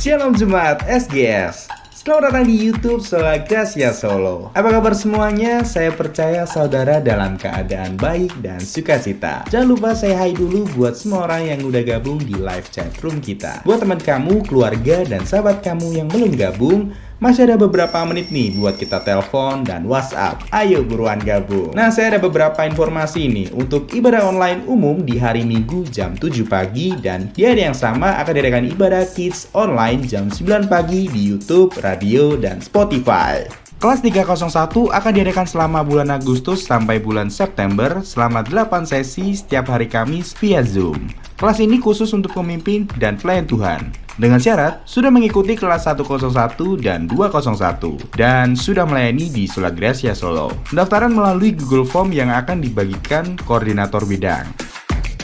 Shalom Jemaat SGS. Selamat datang di YouTube Sola Gracia Solo. Apa kabar semuanya? Saya percaya saudara dalam keadaan baik dan sukacita. Jangan lupa say hi dulu buat semua orang yang udah gabung di live chat room kita. Buat teman kamu, keluarga, dan sahabat kamu yang belum gabung, masih ada beberapa menit nih buat kita telepon dan WhatsApp. Ayo buruan gabung. Nah, saya ada beberapa informasi nih untuk ibadah online umum di hari Minggu jam 7 pagi dan di hari yang sama akan diadakan ibadah Kids online jam 9 pagi di YouTube, radio, dan Spotify. Kelas 301 akan diadakan selama bulan Agustus sampai bulan September selama 8 sesi setiap hari Kamis via Zoom. Kelas ini khusus untuk pemimpin dan pelayan Tuhan. Dengan syarat, sudah mengikuti kelas 101 dan 201 dan sudah melayani di Sola Gracia Solo. Pendaftaran melalui Google Form yang akan dibagikan koordinator bidang.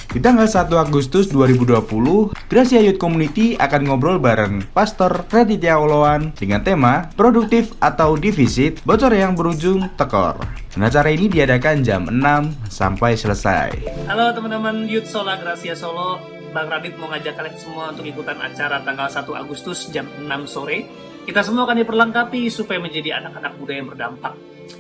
Di tanggal 1 Agustus 2020, Gracia Youth Community akan ngobrol bareng Pastor Raditya Oloan dengan tema Produktif atau Defisit, bocor yang berujung tekor. Nah, acara ini diadakan jam 6 sampai selesai. Halo teman-teman Youth Sola Gracia Solo, Bang Radit mau ngajak kalian semua untuk ikutan acara tanggal 1 Agustus jam 6 sore. Kita semua akan diperlengkapi supaya menjadi anak-anak muda yang berdampak.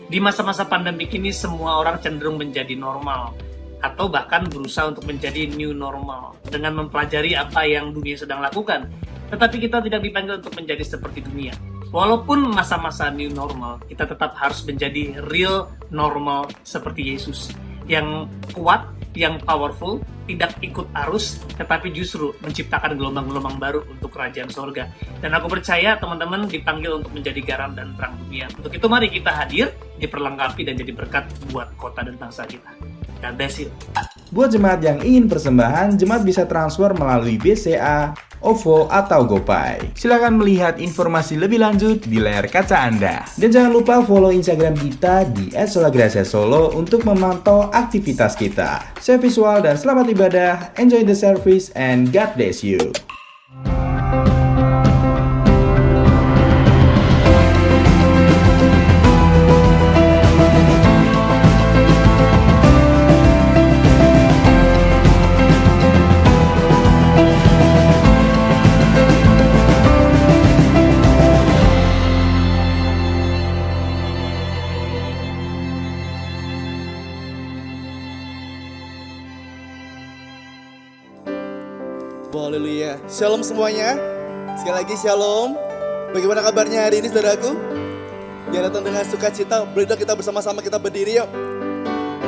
Di masa-masa pandemi ini semua orang cenderung menjadi normal atau bahkan berusaha untuk menjadi new normal dengan mempelajari apa yang dunia sedang lakukan. Tetapi kita tidak dipanggil untuk menjadi seperti dunia. Walaupun masa-masa new normal, kita tetap harus menjadi real normal seperti Yesus. Yang kuat, yang powerful, tidak ikut arus, tetapi justru menciptakan gelombang-gelombang baru untuk kerajaan sorga. Dan aku percaya teman-teman dipanggil untuk menjadi garam dan terang dunia. Untuk itu mari kita hadir, diperlengkapi dan jadi berkat buat kota dan bangsa kita. God bless you. Buat jemaat yang ingin persembahan, jemaat bisa transfer melalui BCA, OVO, atau GoPay. Silakan melihat informasi lebih lanjut di layar kaca Anda. Dan jangan lupa follow Instagram kita di @solagraciasolo untuk memantau aktivitas kita. Saya visual dan selamat ibadah, enjoy the service, and God bless you. Haleluya. Shalom semuanya. Sekali lagi shalom. Bagaimana kabarnya hari ini saudaraku? Yang datang dengan sukacita. Boleh dong kita bersama-sama kita berdiri yuk.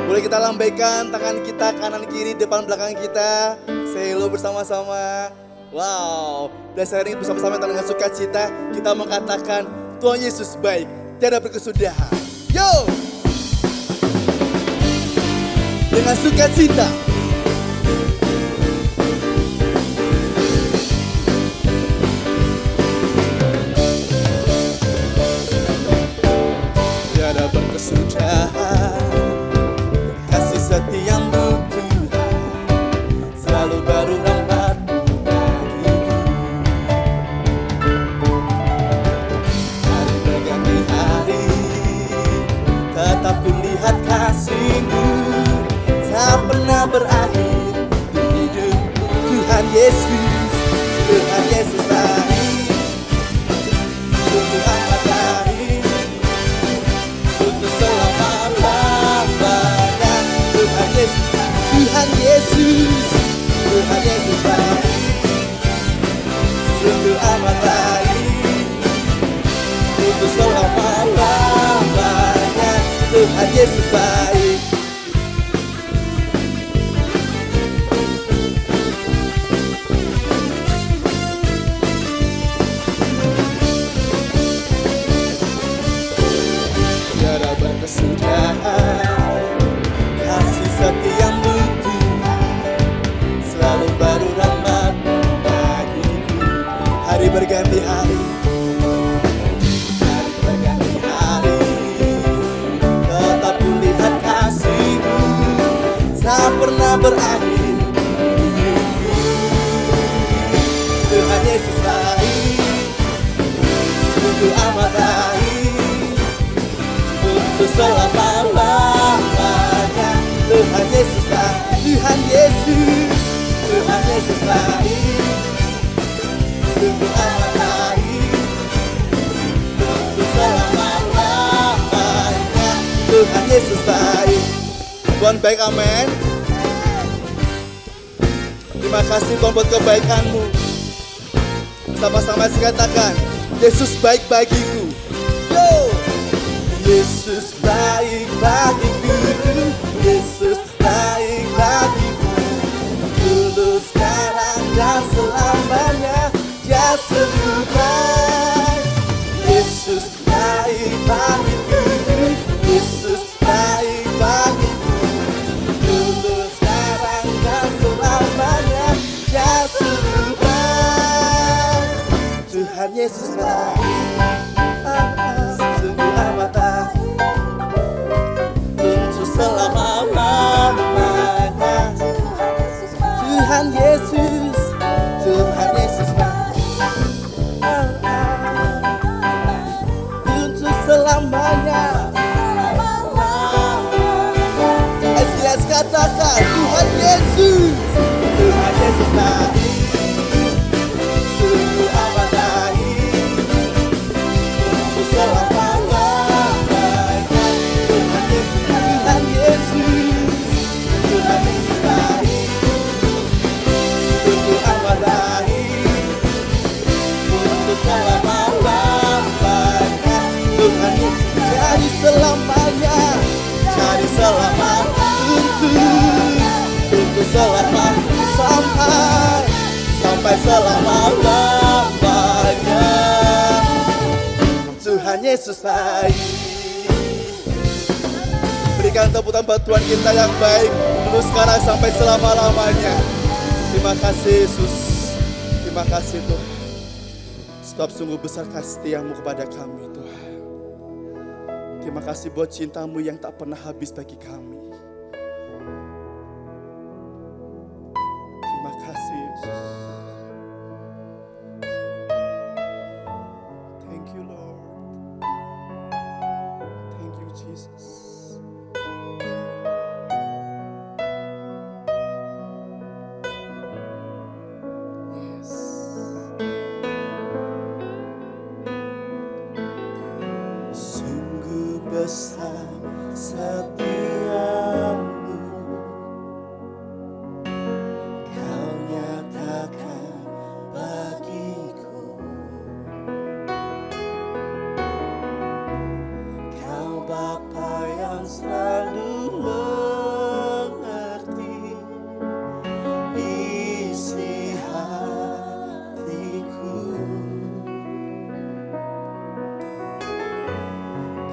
Boleh kita lambaikan tangan kita kanan kiri depan belakang kita. Say hello bersama-sama. Wow. Dan sehari ini bersama-sama dengan sukacita kita mengatakan Tuhan Yesus baik, tiada berkesudahan. Yo. Dengan sukacita. Kasih setiamu Tuhan, selalu baru rahmat-Mu bagiku. Hari berganti hari, tetap kulihat kasih-Mu, tak pernah berakhir di hidupku. Tuhan Yesus, Tuhan Yesus baik, sungguh amat baik. Tuhan Yesus, Tuhan Yesus baik, sungguh amat baik, untuk selama-lamanya. Tuhan Yesus baik. Tiada berkesudahan, kasih setiamu selalu baru rahmat-Mu bagiku. Hari berganti hari, hari berganti hari, tetap kulihat kasih-Mu, tak pernah berakhir. Tuhan Yesus baik, sungguh amat baik, untuk selama-lamanya. Tuhan Yesus baik, Tuhan Yesus, Tuhan Yesus baik, sungguh amat baik. Tuhan Yesus baik. Tuhan baik, amin. Terima kasih Tuhan buat kebaikan-Mu. Sama-sama katakan, Yesus baik bagiku. Yo! Yesus baik bagiku, Yesus baik bagiku. Dulu, sekarang, dan selamanya, Dia selalu baik. Yesus baik bagiku, Yesus baik bagiku. Dulu, sekarang, dan selamanya, Dia selalu baik. Tuhan Yesus baik. Sungguh amat baik untuk selama-lamanya. Tuhan Yesus, Tuhan Yesus baik untuk selamanya. Jelas katakan Tuhan Yesus, Tuhan Yesus baik. Sungguh amat baik untuk selama-lamanya. Tuhan Yesus, Tuhan Yesus, Tuhan Yesus baik. Sungguh amat baik untuk selama-lamanya. Tuhan Yesus jadi selamanya, jadi selama untuk selama sampai selama-lamanya. Tuhan Yesus baik. Berikan tepukan buat Tuhan kita yang baik dulu, sekarang, sampai selama-lamanya. Terima kasih Yesus, terima kasih Tuhan, sebab sungguh besar kasih setiamu kepada kami Tuhan. Terima kasih buat cintamu yang tak pernah habis bagi kami. Terima kasih Yesus. Thank you Lord. Thank you Jesus. Yes. Sungguh besar setiamu, Kau nyatakan bagiku. Kau Bapa yang selalu mengerti isi hatiku.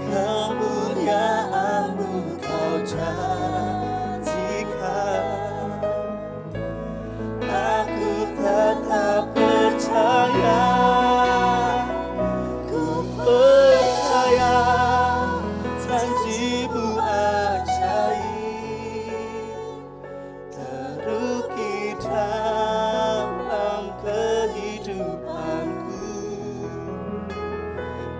Kemuliaan-Mu Kau janjikan, aku tetap percaya. Ku percaya janji-Mu ajaib, terukir dalam kehidupanku.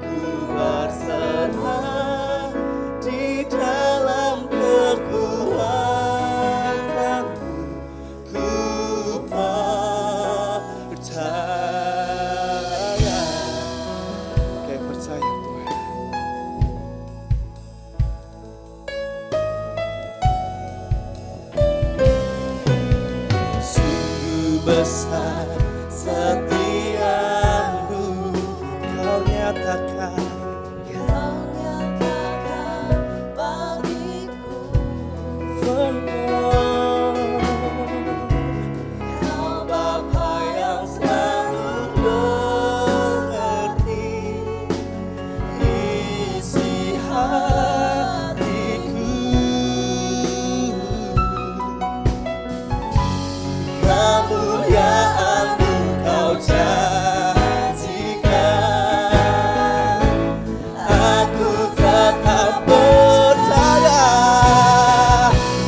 Ku berserah di dalam kekuatan-Mu. Ku percaya. Oke, percaya Tuhan. Sungguh besar setiamu, Kau nyatakan bagiku. Kau Bapa yang selalu mengerti isi hatiku. Kemuliaan-Mu Kau janjikan, aku tetap percaya.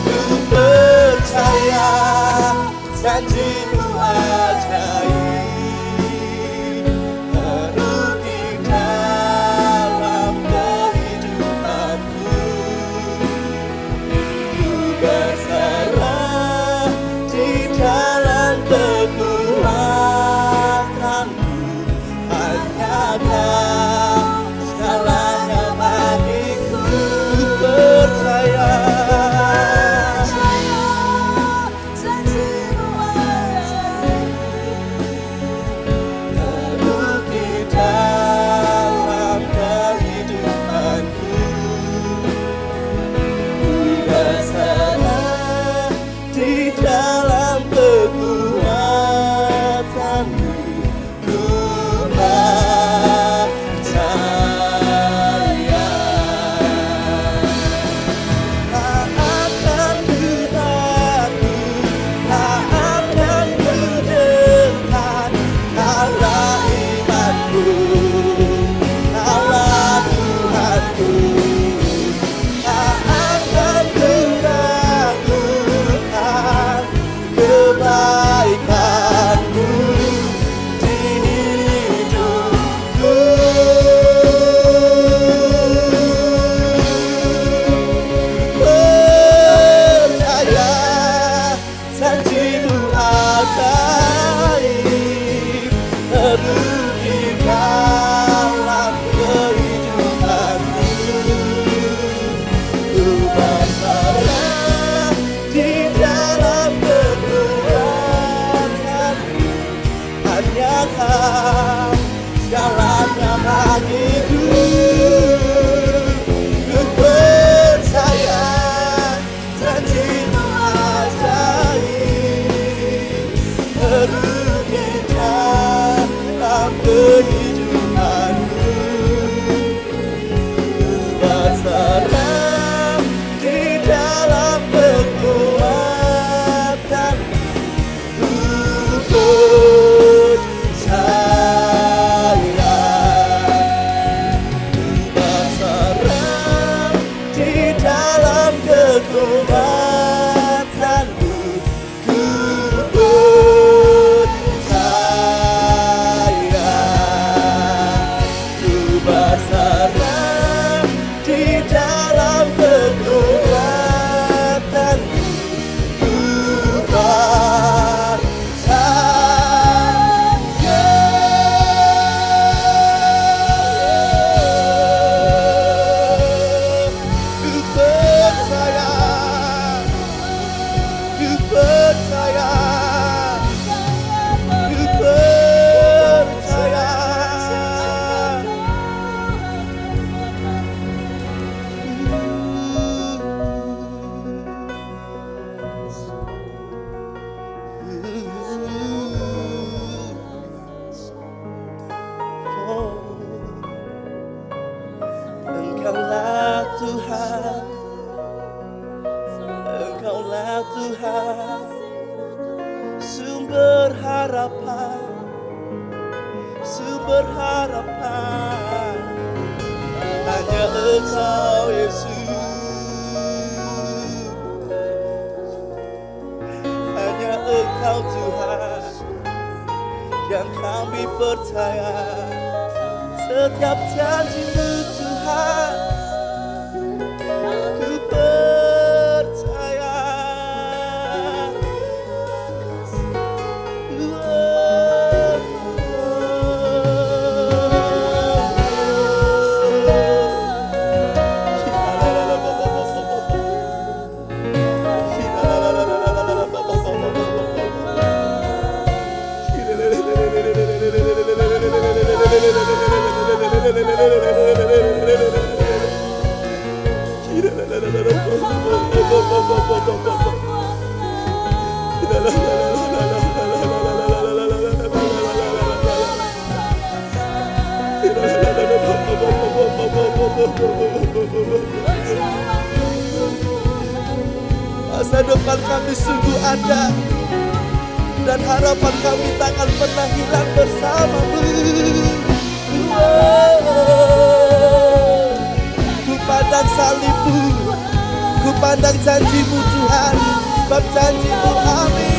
Ku percaya janji-Mu ajaib, terukir dalam kehidupanku. Ku berserah di dalam kekuatan-Mu. Hanya Kau segalanya bagiku. jalankan hatiku. Ku percaya janjimu ajaib, merugikan dalam kehidupanku. Ku berserah di dalam kekuatan. Ku percaya. Ku berserah di dalam kekuatanmu. Ku percaya. Ku berserah di dalam kekuatanmu. Ku Engkaulah Tuhan, Engkaulah Tuhan, sumber harapan, sumber harapan. Hanya Engkau Yesus, hanya Engkau Tuhan yang kami percaya. Setiap janji-Mu Tuhan, ku percaya. Masa depan kami sungguh ada, dan harapan kami takkan pernah hilang bersamamu. Ku pandang salib-Mu, ku pandang janji-Mu Tuhan, sebab janji-Mu amin.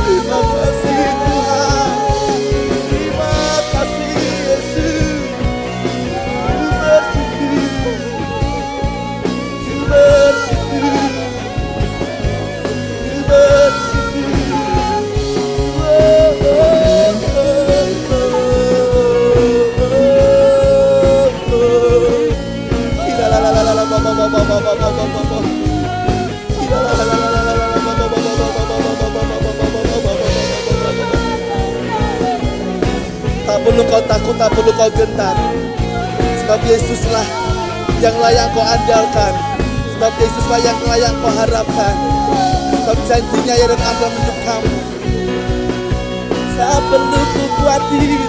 Terima kasih Tuhan, terima kasih Yesus. Ku bersyukur, ku bersyukur, ku bersyukur. Tak perlu kau takut, tak perlu kau gentar, sebab Yesuslah yang layak kau andalkan, sebab Yesuslah yang layak kau harapkan, sebab janjinya yang akan hidup kamu. Tak perlu ku khawatir,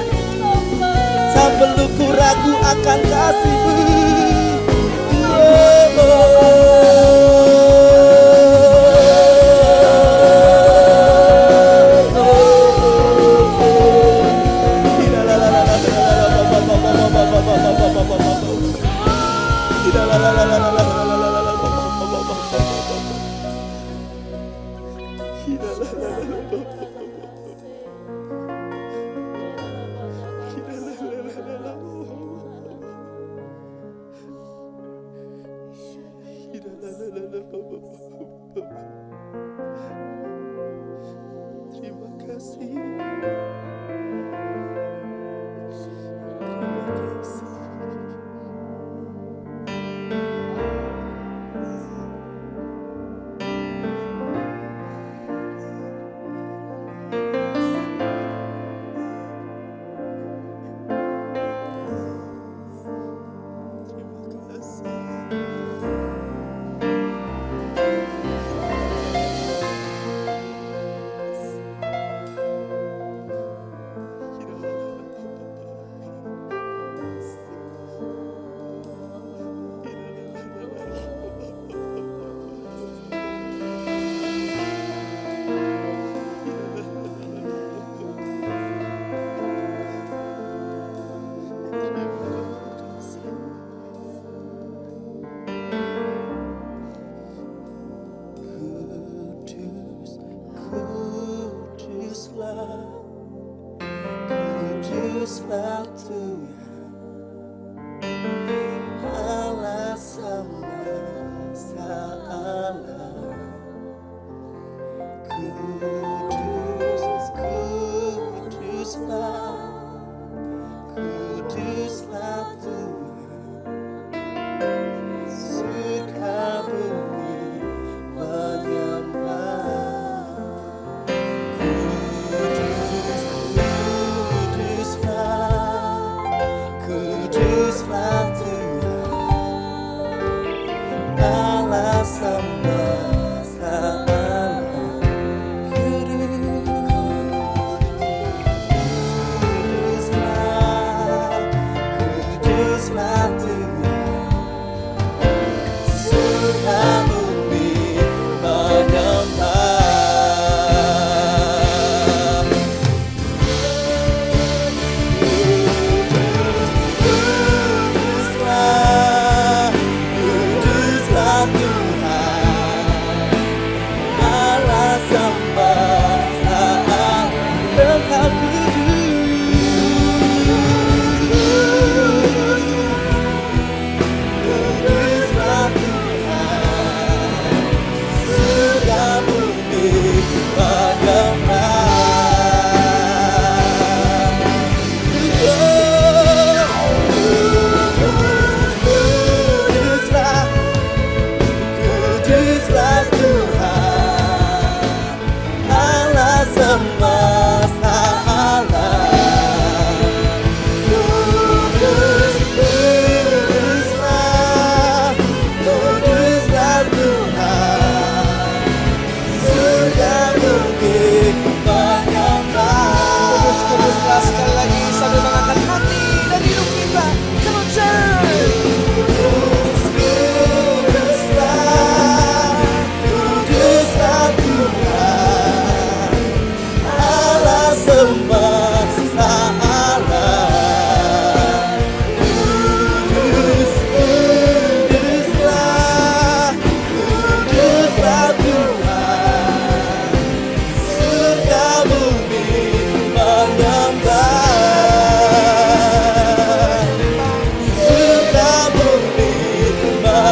tak perlu ku ragu akan kasih-Mu.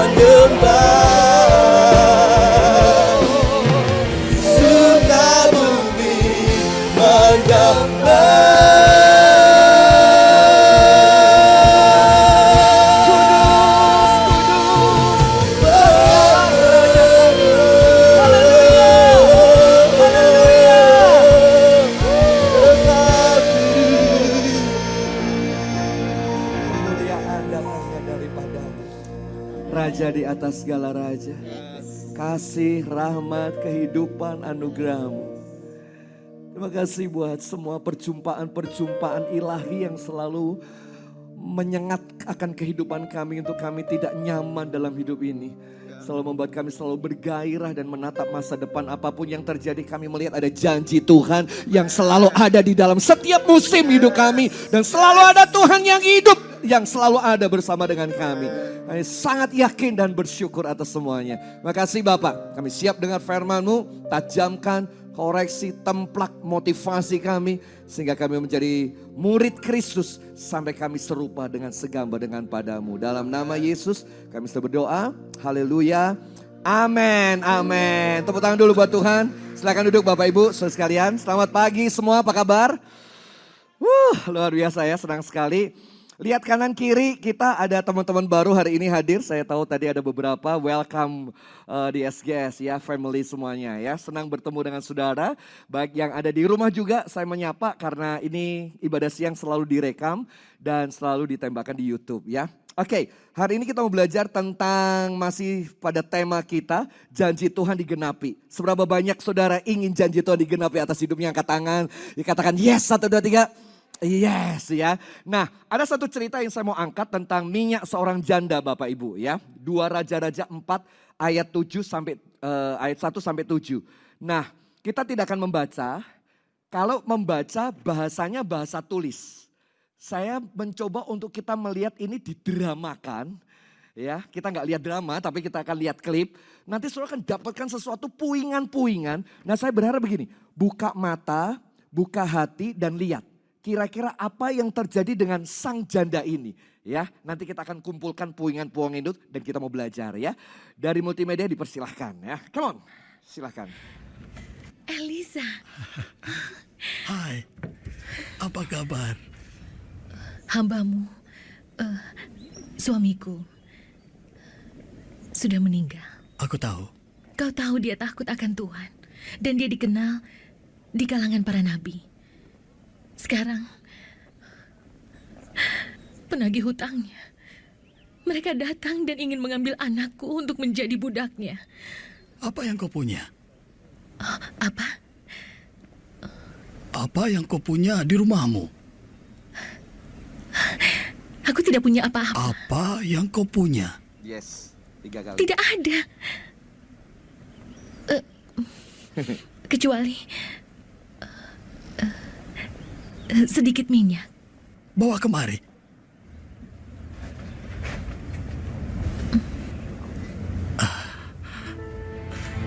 menyembah, surga bumi menyembah. Kemuliaan datangnya daripadamu, Raja di atas segala raja. Kasih, rahmat, kehidupan, anugerahmu. Terima kasih buat semua perjumpaan-perjumpaan ilahi yang selalu menyengat akan kehidupan kami untuk kami tidak nyaman dalam hidup ini. Selalu membuat kami selalu bergairah dan menatap masa depan. Apapun yang terjadi kami melihat ada janji Tuhan yang selalu ada di dalam setiap musim hidup kami. Dan selalu ada Tuhan yang hidup yang selalu ada bersama dengan kami. Kami sangat yakin dan bersyukur atas semuanya. Terima kasih Bapak, kami siap dengar firman-Mu, tajamkan, koreksi, templak, motivasi kami. Sehingga kami menjadi murid Kristus sampai kami serupa dengan segambar dengan padamu. Dalam nama Yesus kami sudah berdoa. Haleluya. Amin. Amin. Tepuk tangan dulu buat Tuhan. Silakan duduk Bapak Ibu saudara sekalian. Selamat pagi semua, apa kabar? Luar biasa ya, senang sekali. Lihat kanan kiri kita ada teman-teman baru hari ini hadir. Saya tahu tadi ada beberapa. Welcome di SGS ya, family semuanya ya. Senang bertemu dengan saudara. Baik yang ada di rumah juga saya menyapa karena ini ibadah siang selalu direkam dan selalu ditembakkan di YouTube ya. Oke, hari ini kita mau belajar tentang masih pada tema kita, janji Tuhan digenapi. Seberapa banyak saudara ingin janji Tuhan digenapi atas hidupnya, angkat tangan. Dikatakan yes, 1, 2, 3. Yes ya. Nah, ada satu cerita yang saya mau angkat tentang minyak seorang janda Bapak Ibu ya. 2 Raja-Raja 4 ayat 7 sampai ayat 1 sampai 7. Nah, kita tidak akan membaca. Kalau membaca bahasanya bahasa tulis. Saya mencoba untuk kita melihat ini didramakan. Ya, kita nggak lihat drama tapi kita akan lihat klip. Nanti saudara akan dapatkan sesuatu puingan-puingan. Nah, saya berharap begini, buka mata, buka hati dan lihat. Kira-kira apa yang terjadi dengan sang janda ini ya. Nanti kita akan kumpulkan puingan-puingan itu dan kita mau belajar ya. Dari multimedia dipersilahkan ya. Come on, silahkan. Elisa. Hai, apa kabar? Hambamu, suamiku sudah meninggal. Aku tahu. Kau tahu dia takut akan Tuhan dan dia dikenal di kalangan para nabi. Sekarang, penagih hutangnya, mereka datang dan ingin mengambil anakku untuk menjadi budaknya. Apa yang kau punya? Apa? Apa yang kau punya di rumahmu? Aku tidak punya apa-apa. Apa yang kau punya? Yes, 3 kali. Tidak ada. Kecuali sedikit minyak. Bawa kemari.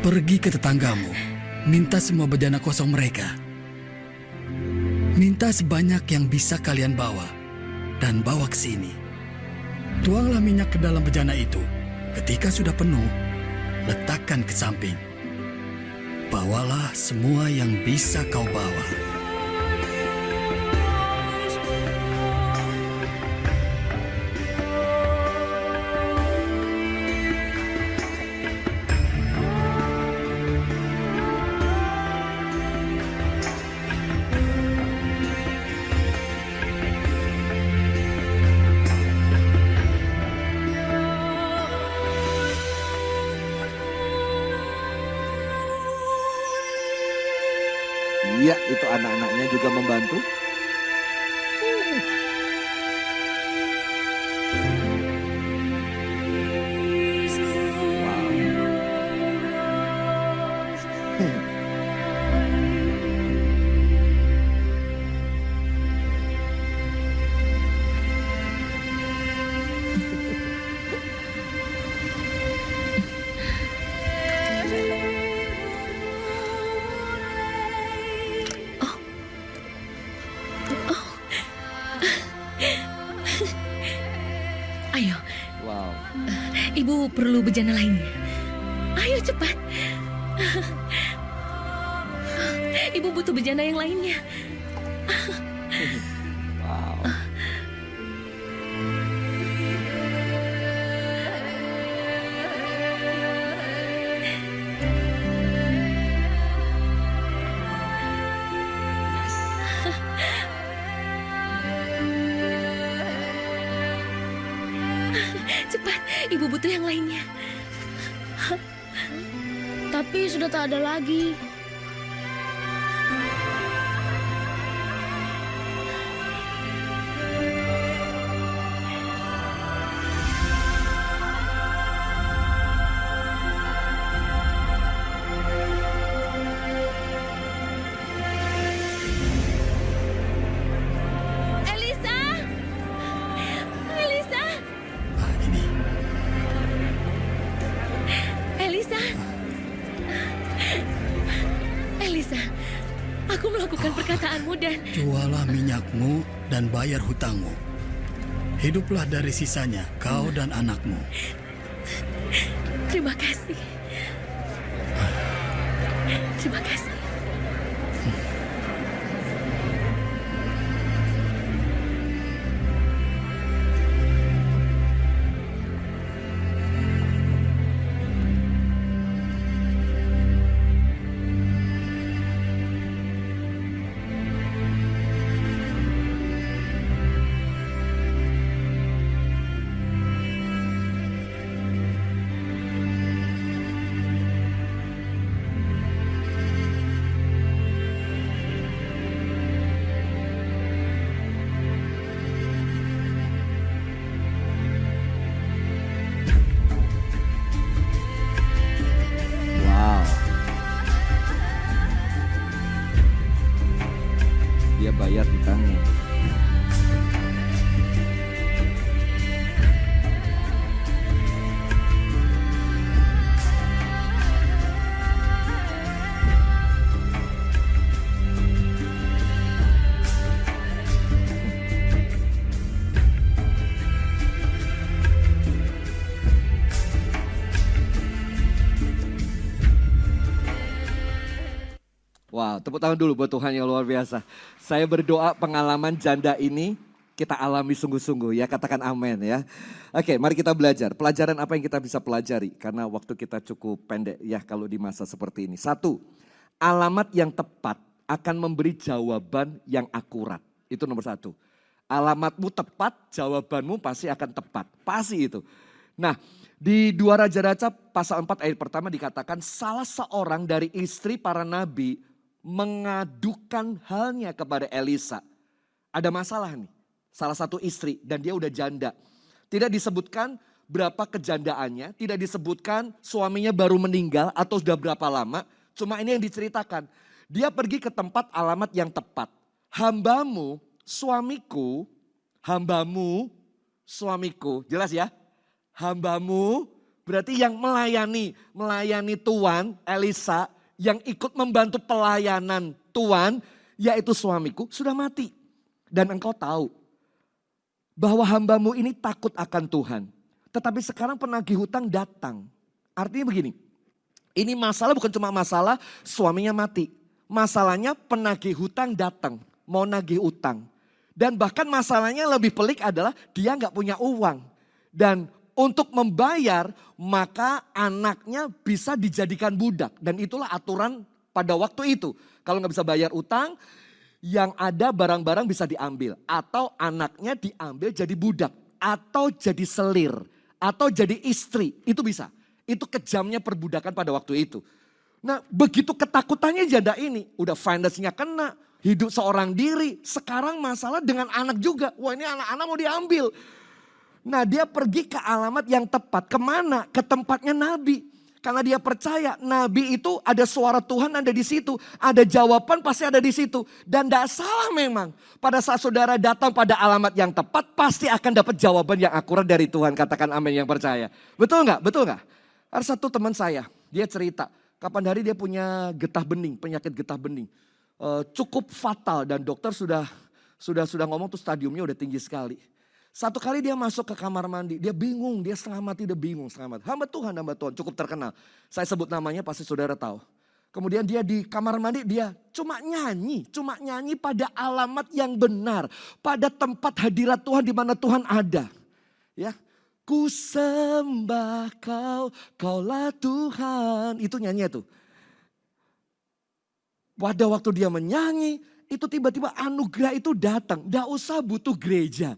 Pergi ke tetanggamu, minta semua bejana kosong mereka. Minta sebanyak yang bisa kalian bawa, dan bawa ke sini. Tuanglah minyak ke dalam bejana itu. Ketika sudah penuh, letakkan ke samping. Bawalah semua yang bisa kau bawa. Iya, itu anak-anaknya juga membantu. perlu bejana lainnya. Ayo cepat. Ibu butuh bejana yang lainnya. Cepat, ibu butuh yang lainnya. Tapi sudah tak ada lagi. Elisa! Elisa! Ah, ini. Elisa! Elisa, aku melakukan perkataanmu dan... Jualah minyakmu dan bayar hutangmu. Hiduplah dari sisanya, kau dan anakmu. Terima kasih. Terima kasih. Wow. Dia bayar hutangnya. Wow, tepuk tangan dulu buat Tuhan yang luar biasa. Saya berdoa pengalaman janda ini kita alami sungguh-sungguh ya, katakan amin ya. Oke, mari kita belajar. Pelajaran apa yang kita bisa pelajari? Karena waktu kita cukup pendek ya kalau di masa seperti ini. Satu, alamat yang tepat akan memberi jawaban yang akurat. Itu nomor satu. Alamatmu tepat, jawabanmu pasti akan tepat. Pasti itu. Nah, di 2 Raja-Raja pasal 4 ayat pertama dikatakan salah seorang dari istri para nabi mengadukan halnya kepada Elisa. Ada masalah nih, salah satu istri dan dia udah janda. Tidak disebutkan berapa kejandaannya, tidak disebutkan suaminya baru meninggal atau sudah berapa lama. Cuma ini yang diceritakan. Dia pergi ke tempat alamat yang tepat. Hambamu, suamiku, jelas ya? Hambamu berarti yang melayani Tuan Elisa, yang ikut membantu pelayanan Tuan, yaitu suamiku sudah mati. Dan engkau tahu bahwa hambamu ini takut akan Tuhan. Tetapi sekarang penagih hutang datang. Artinya begini, ini masalah bukan cuma masalah suaminya mati. Masalahnya penagih hutang datang, mau nagih utang. Dan bahkan masalahnya lebih pelik adalah dia nggak punya uang. Dan untuk membayar, maka anaknya bisa dijadikan budak. Dan itulah aturan pada waktu itu. Kalau nggak bisa bayar utang, yang ada barang-barang bisa diambil. Atau anaknya diambil jadi budak. Atau jadi selir. Atau jadi istri. Itu bisa. Itu kejamnya perbudakan pada waktu itu. Nah, begitu ketakutannya janda ini. Udah finance-nya kena. Hidup seorang diri. Sekarang masalah dengan anak juga. Wah, ini anak-anak mau diambil. Nah, dia pergi ke alamat yang tepat. Kemana? Ke tempatnya nabi. Karena dia percaya nabi itu ada suara Tuhan ada di situ. Ada jawaban pasti ada di situ. Dan tidak salah memang. Pada saat saudara datang pada alamat yang tepat, pasti akan dapat jawaban yang akurat dari Tuhan. Katakan amin yang percaya. Betul nggak? Betul nggak? Ada satu teman saya, dia cerita. Kapan hari dia punya getah bening, penyakit getah bening. Cukup fatal dan dokter sudah ngomong tuh stadiumnya udah tinggi sekali. Satu kali dia masuk ke kamar mandi, dia bingung, dia setengah mati, dia bingung setengah mati. Hamba Tuhan, cukup terkenal. Saya sebut namanya pasti saudara tahu. Kemudian dia di kamar mandi, dia cuma nyanyi pada alamat yang benar. Pada tempat hadirat Tuhan di mana Tuhan ada. Ya, ku sembah kau, kaulah Tuhan. Itu nyanyi itu. Pada waktu dia menyanyi, itu tiba-tiba anugerah itu datang. Nggak usah butuh gereja.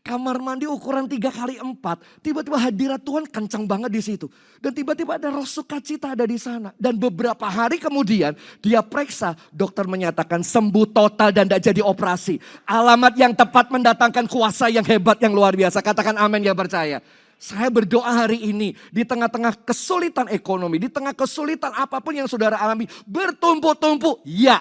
Kamar mandi ukuran 3x4. Tiba-tiba hadirat Tuhan kencang banget di situ. Dan tiba-tiba ada roh sukacita ada di sana. Dan beberapa hari kemudian dia periksa. Dokter menyatakan sembuh total dan tidak jadi operasi. Alamat yang tepat mendatangkan kuasa yang hebat, yang luar biasa. Katakan amin yang percaya. Saya berdoa hari ini di tengah-tengah kesulitan ekonomi. Di tengah kesulitan apapun yang saudara alami. Bertumpuk-tumpuk. Ya,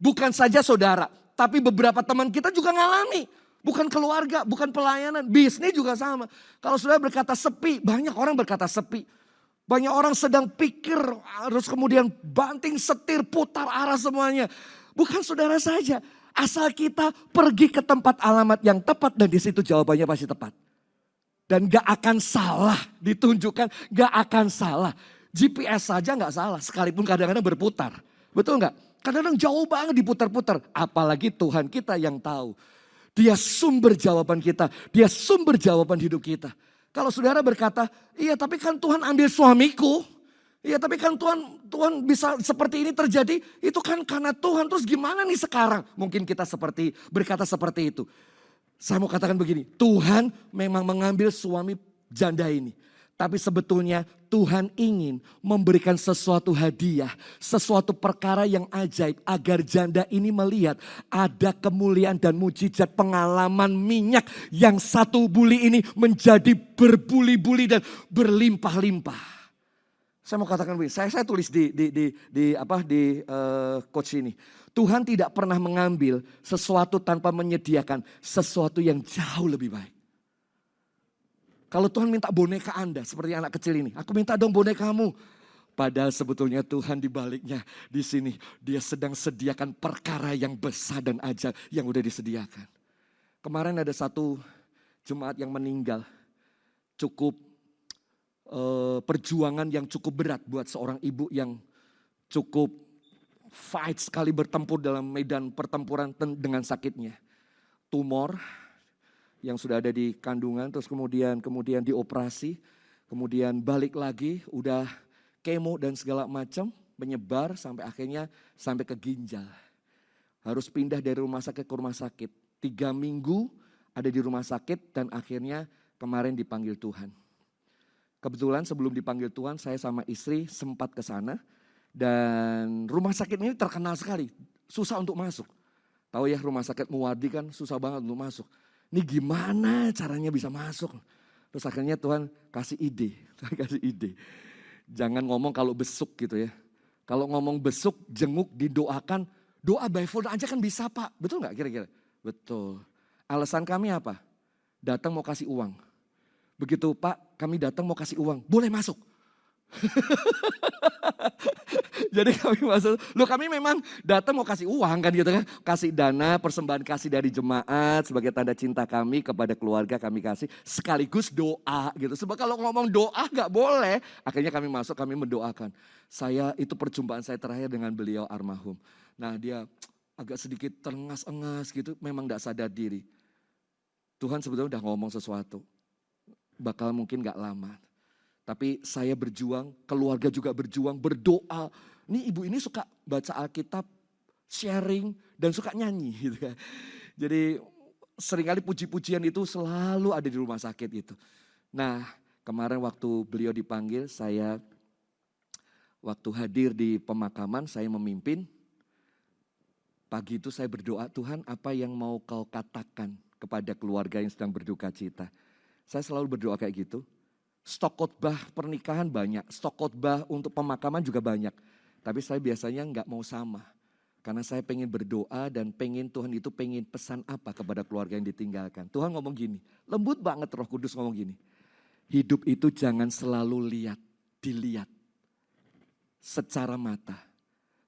bukan saja saudara. Tapi beberapa teman kita juga ngalami. Bukan keluarga, bukan pelayanan, bisnis juga sama. Kalau saudara berkata sepi, banyak orang berkata sepi. Banyak orang sedang pikir, harus kemudian banting setir, putar arah semuanya. Bukan saudara saja, asal kita pergi ke tempat alamat yang tepat dan di situ jawabannya pasti tepat. Dan gak akan salah ditunjukkan, gak akan salah. GPS saja gak salah, sekalipun kadang-kadang berputar. Betul gak? Kadang-kadang jauh banget diputar-putar, apalagi Tuhan kita yang tahu. Dia sumber jawaban kita. Dia sumber jawaban hidup kita. Kalau saudara berkata, iya tapi kan Tuhan ambil suamiku. Iya tapi kan Tuhan bisa seperti ini terjadi. Itu kan karena Tuhan. Terus gimana nih sekarang? Mungkin kita berkata seperti itu. Saya mau katakan begini. Tuhan memang mengambil suami janda ini. Tapi sebetulnya Tuhan ingin memberikan sesuatu hadiah, sesuatu perkara yang ajaib agar janda ini melihat ada kemuliaan dan mujizat pengalaman minyak yang satu buli ini menjadi berbuli-buli dan berlimpah-limpah. Saya mau katakan begini, saya tulis di coach ini. Tuhan tidak pernah mengambil sesuatu tanpa menyediakan sesuatu yang jauh lebih baik. Kalau Tuhan minta boneka Anda seperti anak kecil ini. Aku minta dong bonekamu. Padahal sebetulnya Tuhan di baliknya di sini. Dia sedang sediakan perkara yang besar dan ajaib yang udah disediakan. Kemarin ada satu jemaat yang meninggal. Cukup perjuangan yang cukup berat buat seorang ibu yang cukup fight sekali bertempur dalam medan pertempuran dengan sakitnya. Tumor yang sudah ada di kandungan, terus kemudian dioperasi, kemudian balik lagi, udah kemo dan segala macam, menyebar sampai akhirnya sampai ke ginjal. Harus pindah dari rumah sakit ke rumah sakit. 3 minggu ada di rumah sakit dan akhirnya kemarin dipanggil Tuhan. Kebetulan sebelum dipanggil Tuhan, saya sama istri sempat ke sana dan rumah sakit ini terkenal sekali, susah untuk masuk. Tahu ya rumah sakit Muwardi kan susah banget untuk masuk. Ini gimana caranya bisa masuk? Terus akhirnya Tuhan kasih ide. Jangan ngomong kalau besuk gitu ya. Kalau ngomong besuk, jenguk, didoakan. Doa by phone aja kan bisa Pak. Betul gak kira-kira? Betul. Alasan kami apa? Datang mau kasih uang. Begitu Pak kami datang mau kasih uang. Boleh masuk. Jadi kami masuk, kami memang datang mau kasih uang kan gitu kan. Kasih dana, persembahan kasih dari jemaat sebagai tanda cinta kami kepada keluarga kami kasih. Sekaligus doa gitu. Sebab kalau ngomong doa gak boleh. Akhirnya kami masuk, kami mendoakan. Itu perjumpaan saya terakhir dengan beliau almarhum. Nah dia agak sedikit terengas-engas gitu, memang gak sadar diri. Tuhan sebetulnya udah ngomong sesuatu. Bakal mungkin gak lama. Tapi saya berjuang, keluarga juga berjuang, berdoa. Ini ibu ini suka baca Alkitab, sharing, dan suka nyanyi. Gitu kan. Jadi seringkali puji-pujian itu selalu ada di rumah sakit itu. Nah kemarin waktu beliau dipanggil, saya waktu hadir di pemakaman, saya memimpin. Pagi itu saya berdoa, Tuhan apa yang mau kau katakan kepada keluarga yang sedang berduka cita. Saya selalu berdoa kayak gitu. Stok khotbah pernikahan banyak, stok khotbah untuk pemakaman juga banyak. Tapi saya biasanya nggak mau sama. Karena saya pengen berdoa dan pengen Tuhan itu pengen pesan apa kepada keluarga yang ditinggalkan. Tuhan ngomong gini, lembut banget Roh Kudus ngomong gini. Hidup itu jangan selalu dilihat secara mata.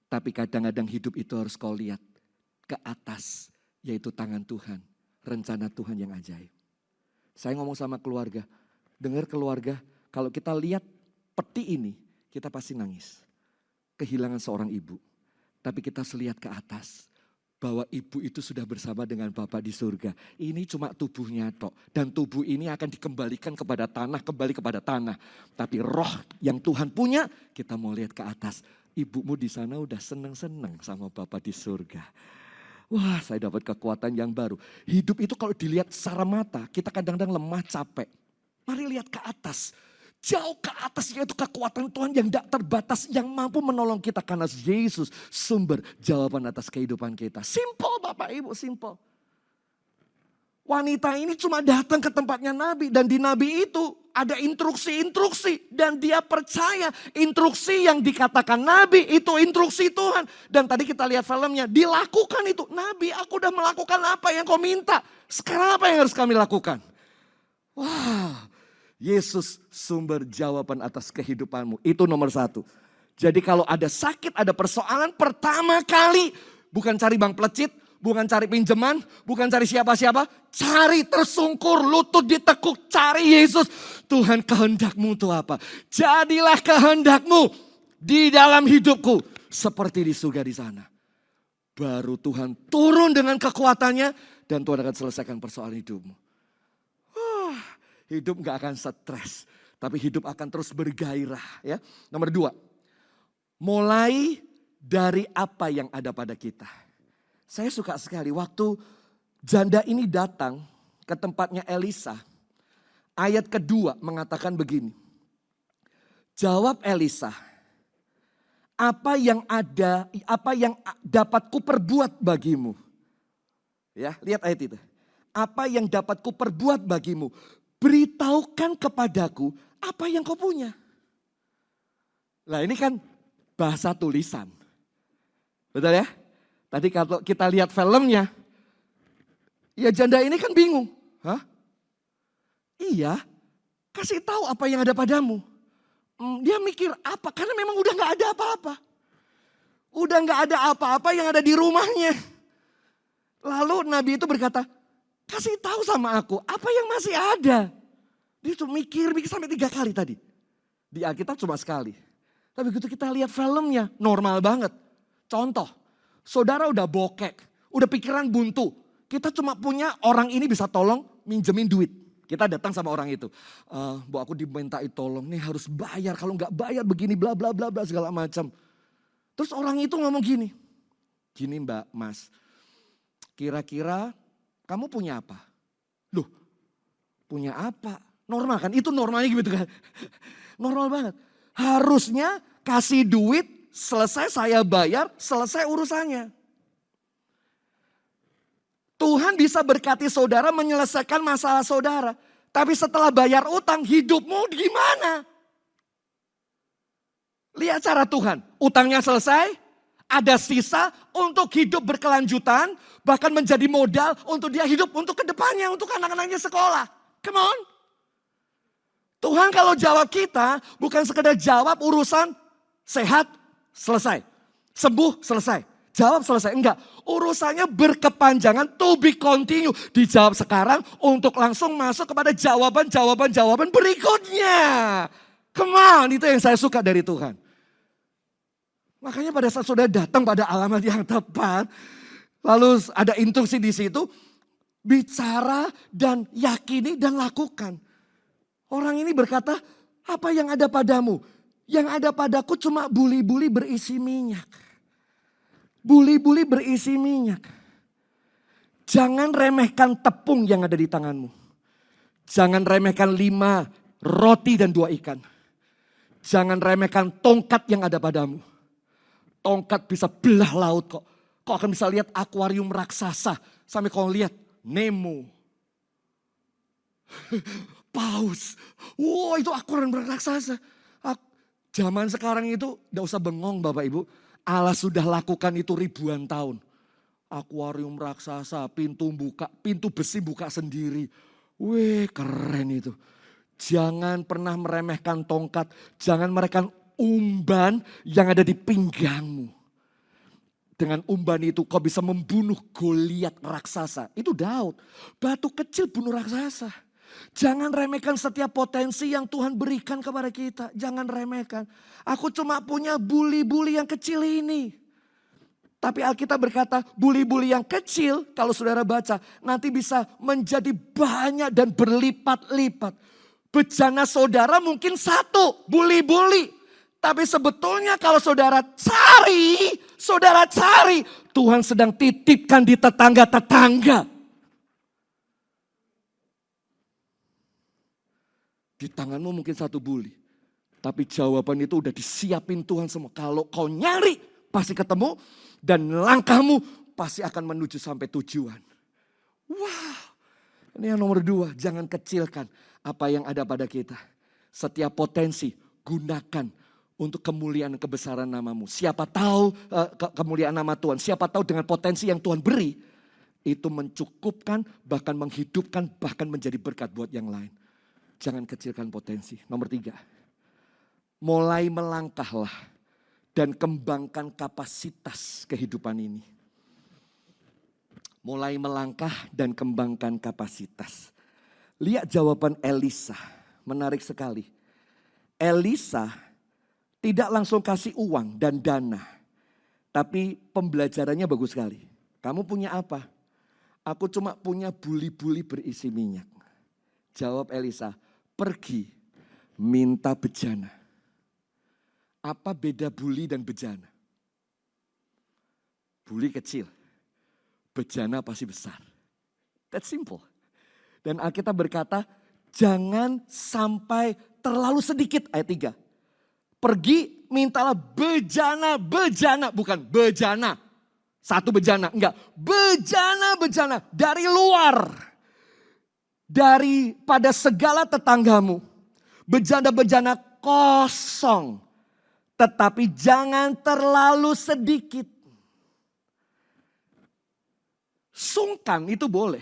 Tapi kadang-kadang hidup itu harus kau lihat ke atas, yaitu tangan Tuhan, rencana Tuhan yang ajaib. Saya ngomong sama keluarga, dengar keluarga, kalau kita lihat peti ini, kita pasti nangis. Kehilangan seorang ibu. Tapi kita harus lihat ke atas, bahwa ibu itu sudah bersama dengan Bapa di surga. Ini cuma tubuhnya tok. Dan tubuh ini akan dikembalikan kepada tanah, kembali kepada tanah. Tapi roh yang Tuhan punya, kita mau lihat ke atas. Ibumu di sana udah seneng-seneng sama Bapa di surga. Wah, saya dapat kekuatan yang baru. Hidup itu kalau dilihat secara mata, kita kadang-kadang lemah, capek. Mari lihat ke atas. Jauh ke atas, yaitu kekuatan Tuhan yang tidak terbatas, yang mampu menolong kita. Karena Yesus sumber jawaban atas kehidupan kita. Simple Bapak Ibu, simple. Wanita ini cuma datang ke tempatnya Nabi. Dan di Nabi itu ada instruksi-instruksi. Dan dia percaya instruksi yang dikatakan Nabi itu instruksi Tuhan. Dan tadi kita lihat filmnya, dilakukan itu. Nabi, aku udah melakukan apa yang kau minta. Sekarang apa yang harus kami lakukan? Wah, Yesus sumber jawaban atas kehidupanmu. Itu nomor satu. Jadi kalau ada sakit, ada persoalan, pertama kali bukan cari bank pelecit, bukan cari pinjaman, bukan cari siapa-siapa. Cari tersungkur, lutut ditekuk, cari Yesus. Tuhan, kehendakmu itu apa? Jadilah kehendakmu di dalam hidupku. Seperti di surga di sana. Baru Tuhan turun dengan kekuatannya. Dan Tuhan akan selesaikan persoalan hidupmu. Hidup gak akan stres. Tapi hidup akan terus bergairah. Ya. Nomor 2. Mulai dari apa yang ada pada kita. Saya suka sekali waktu janda ini datang ke tempatnya Elisa. Ayat kedua mengatakan begini. Jawab Elisa. Apa yang dapat kuperbuat bagimu. Ya, lihat ayat itu. Apa yang dapat kuperbuat bagimu. Beritahukan kepadaku apa yang kau punya. Nah ini kan bahasa tulisan. Betul ya? Tadi kalau kita lihat filmnya. Ya janda ini kan bingung. Hah? Iya, kasih tahu apa yang ada padamu. Dia mikir apa? Karena memang udah gak ada apa-apa. Udah gak ada apa-apa yang ada di rumahnya. Lalu Nabi itu berkata, kasih tahu sama aku apa yang masih ada. Dia cuma mikir sampai 3 kali tadi. Di Alkitab cuma sekali. Tapi begitu kita lihat filmnya normal banget. Contoh, saudara udah bokek, udah pikiran buntu. Kita cuma punya orang ini bisa tolong minjemin duit. Kita datang sama orang itu. Bu aku dimintai tolong nih harus bayar. Kalau nggak bayar begini bla bla bla bla segala macam. Terus orang itu ngomong gini. Gini Mbak Mas, kira-kira kamu punya apa? Loh, punya apa? Normal kan? Itu normalnya gitu kan? Normal banget. Harusnya kasih duit, selesai saya bayar, selesai urusannya. Tuhan bisa berkati saudara menyelesaikan masalah saudara. Tapi setelah bayar utang, hidupmu gimana? Lihat cara Tuhan. Utangnya selesai, ada sisa untuk hidup berkelanjutan. Bahkan menjadi modal untuk dia hidup untuk kedepannya, untuk anak-anaknya sekolah. Come on. Tuhan kalau jawab kita bukan sekedar jawab urusan sehat, selesai. Sembuh, selesai. Jawab selesai. Enggak. Urusannya berkepanjangan, to be continue. Dijawab sekarang untuk langsung masuk kepada jawaban berikutnya. Come on, itu yang saya suka dari Tuhan. Makanya pada saat saudara datang pada alamat yang tepat, lalu ada instruksi di situ, bicara dan yakini dan lakukan. Orang ini berkata, apa yang ada padamu? Yang ada padaku cuma buli-buli berisi minyak. Buli-buli berisi minyak. Jangan remehkan tepung yang ada di tanganmu. Jangan remehkan 5 roti dan 2 ikan. Jangan remehkan tongkat yang ada padamu. Tongkat bisa belah laut kok. Kau akan bisa lihat akuarium raksasa. Sampai kau lihat Nemo. Paus. Wow, itu akuarium raksasa. Zaman sekarang itu gak usah bengong Bapak Ibu. Allah sudah lakukan itu ribuan tahun. Akuarium raksasa, pintu besi buka sendiri. Wih, keren itu. Jangan pernah meremehkan tongkat. Jangan meremehkan umban yang ada di pinggangmu. Dengan umban itu kau bisa membunuh Goliat raksasa. Itu Daud. Batu kecil bunuh raksasa. Jangan remehkan setiap potensi yang Tuhan berikan kepada kita. Jangan remehkan. Aku cuma punya buli-buli yang kecil ini. Tapi Alkitab berkata buli-buli yang kecil kalau saudara baca nanti bisa menjadi banyak dan berlipat-lipat. Bejana saudara mungkin satu buli-buli. Tapi sebetulnya kalau saudara cari, Tuhan sedang titipkan di tetangga-tetangga. Di tanganmu mungkin satu buli. Tapi jawaban itu udah disiapin Tuhan semua. Kalau kau nyari pasti ketemu. Dan langkahmu pasti akan menuju sampai tujuan. Wow. Ini yang nomor 2. Jangan kecilkan apa yang ada pada kita. Setiap potensi gunakan untuk kemuliaan dan kebesaran namamu. Siapa tahu kemuliaan nama Tuhan. Siapa tahu dengan potensi yang Tuhan beri. Itu mencukupkan, bahkan menghidupkan, bahkan menjadi berkat buat yang lain. Jangan kecilkan potensi. Nomor 3. Mulai melangkahlah. Dan kembangkan kapasitas kehidupan ini. Mulai melangkah dan kembangkan kapasitas. Lihat jawaban Elisa. Menarik sekali. Elisa tidak langsung kasih uang dan dana. Tapi pembelajarannya bagus sekali. Kamu punya apa? Aku cuma punya buli-buli berisi minyak. Jawab Elisa, pergi minta bejana. Apa beda buli dan bejana? Buli kecil, bejana pasti besar. That's simple. Dan Alkitab berkata, jangan sampai terlalu sedikit. Ayat 3. Pergi mintalah bejana, bukan bejana. Satu bejana, enggak. Bejana dari luar. Daripada segala tetanggamu. Bejana-bejana kosong. Tetapi jangan terlalu sedikit. Sungkan itu boleh.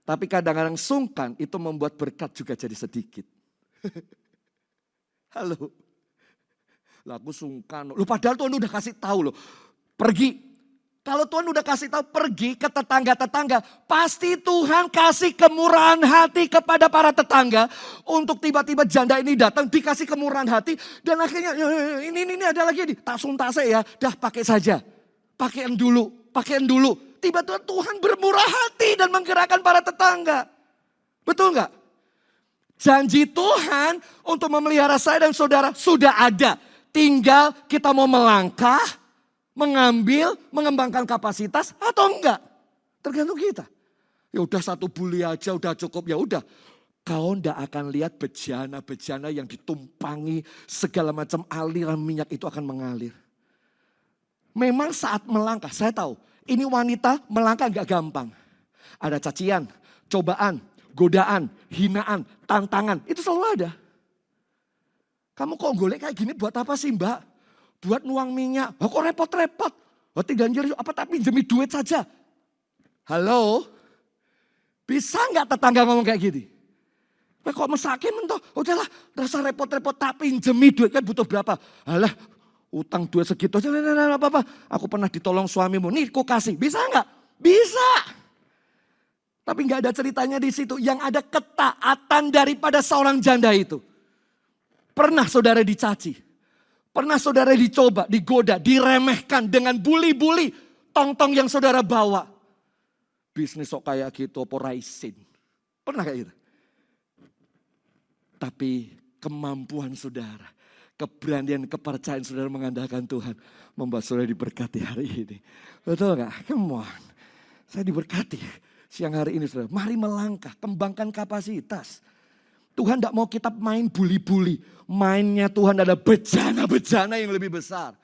Tapi kadang-kadang sungkan itu membuat berkat juga jadi sedikit. Halo. Lah aku sungkan. Lu padahal Tuhan udah kasih tahu loh. Pergi. Kalau Tuhan udah kasih tahu pergi ke tetangga-tetangga. Pasti Tuhan kasih kemurahan hati kepada para tetangga. Untuk tiba-tiba janda ini datang dikasih kemurahan hati. Dan akhirnya ini ada lagi nih. Tak suntase ya. Dah pakai saja. Pakaian dulu. Tiba-tiba Tuhan bermurah hati dan menggerakkan para tetangga. Betul nggak? Janji Tuhan untuk memelihara saya dan saudara sudah ada. Tinggal kita mau melangkah, mengambil, mengembangkan kapasitas atau enggak. Tergantung kita. Ya udah satu buli aja udah cukup, ya udah. Kau enggak akan lihat bejana-bejana yang ditumpangi segala macam aliran minyak itu akan mengalir. Memang saat melangkah, saya tahu ini wanita melangkah enggak gampang. Ada cacian, cobaan, godaan, hinaan, tantangan, itu selalu ada. Kamu kok golek kayak gini buat apa sih mbak? Buat nuang minyak, kok repot-repot? Tinggal nyari apa tapi pinjemi duit saja. Halo? Bisa nggak tetangga ngomong kayak gini? Kok mesakin mentoh? Udahlah, rasa repot-repot tak pinjemi duit kan butuh berapa? Alah, utang duit segitu aja, nah, apa-apa. Aku pernah ditolong suamimu, nih ku kasih. Bisa nggak? Bisa. Tapi nggak ada ceritanya di situ. Yang ada ketaatan daripada seorang janda itu. Pernah saudara dicaci. Pernah saudara dicoba, digoda, diremehkan dengan buli-buli tong-tong yang saudara bawa. Bisnis kok kayak gitu, apa raisin. Pernah kayak gitu. Tapi kemampuan saudara, keberanian, kepercayaan saudara mengandalkan Tuhan. Membuat saudara diberkati hari ini. Betul gak? Come on. Saya diberkati siang hari ini saudara. Mari melangkah, kembangkan kapasitas. Tuhan tidak mau kita main buli-buli. Mainnya Tuhan ada bejana-bejana yang lebih besar.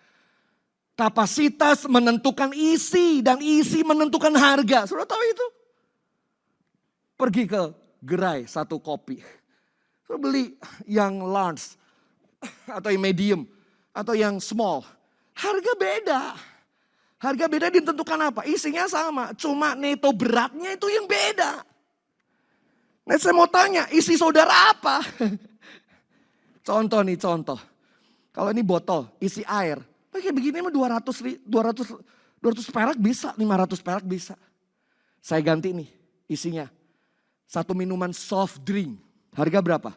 Kapasitas menentukan isi dan isi menentukan harga. Sudah tahu itu? Pergi ke gerai satu kopi. Sudah beli yang large atau yang medium atau yang small. Harga beda. Harga beda ditentukan apa? Isinya sama. Cuma neto beratnya itu yang beda. Nah saya mau tanya, isi saudara apa? Contoh nih, contoh. Kalau ini botol, isi air. Kayak begini mah 200 perak bisa, 500 perak bisa. Saya ganti nih isinya. Satu minuman soft drink. Harga berapa?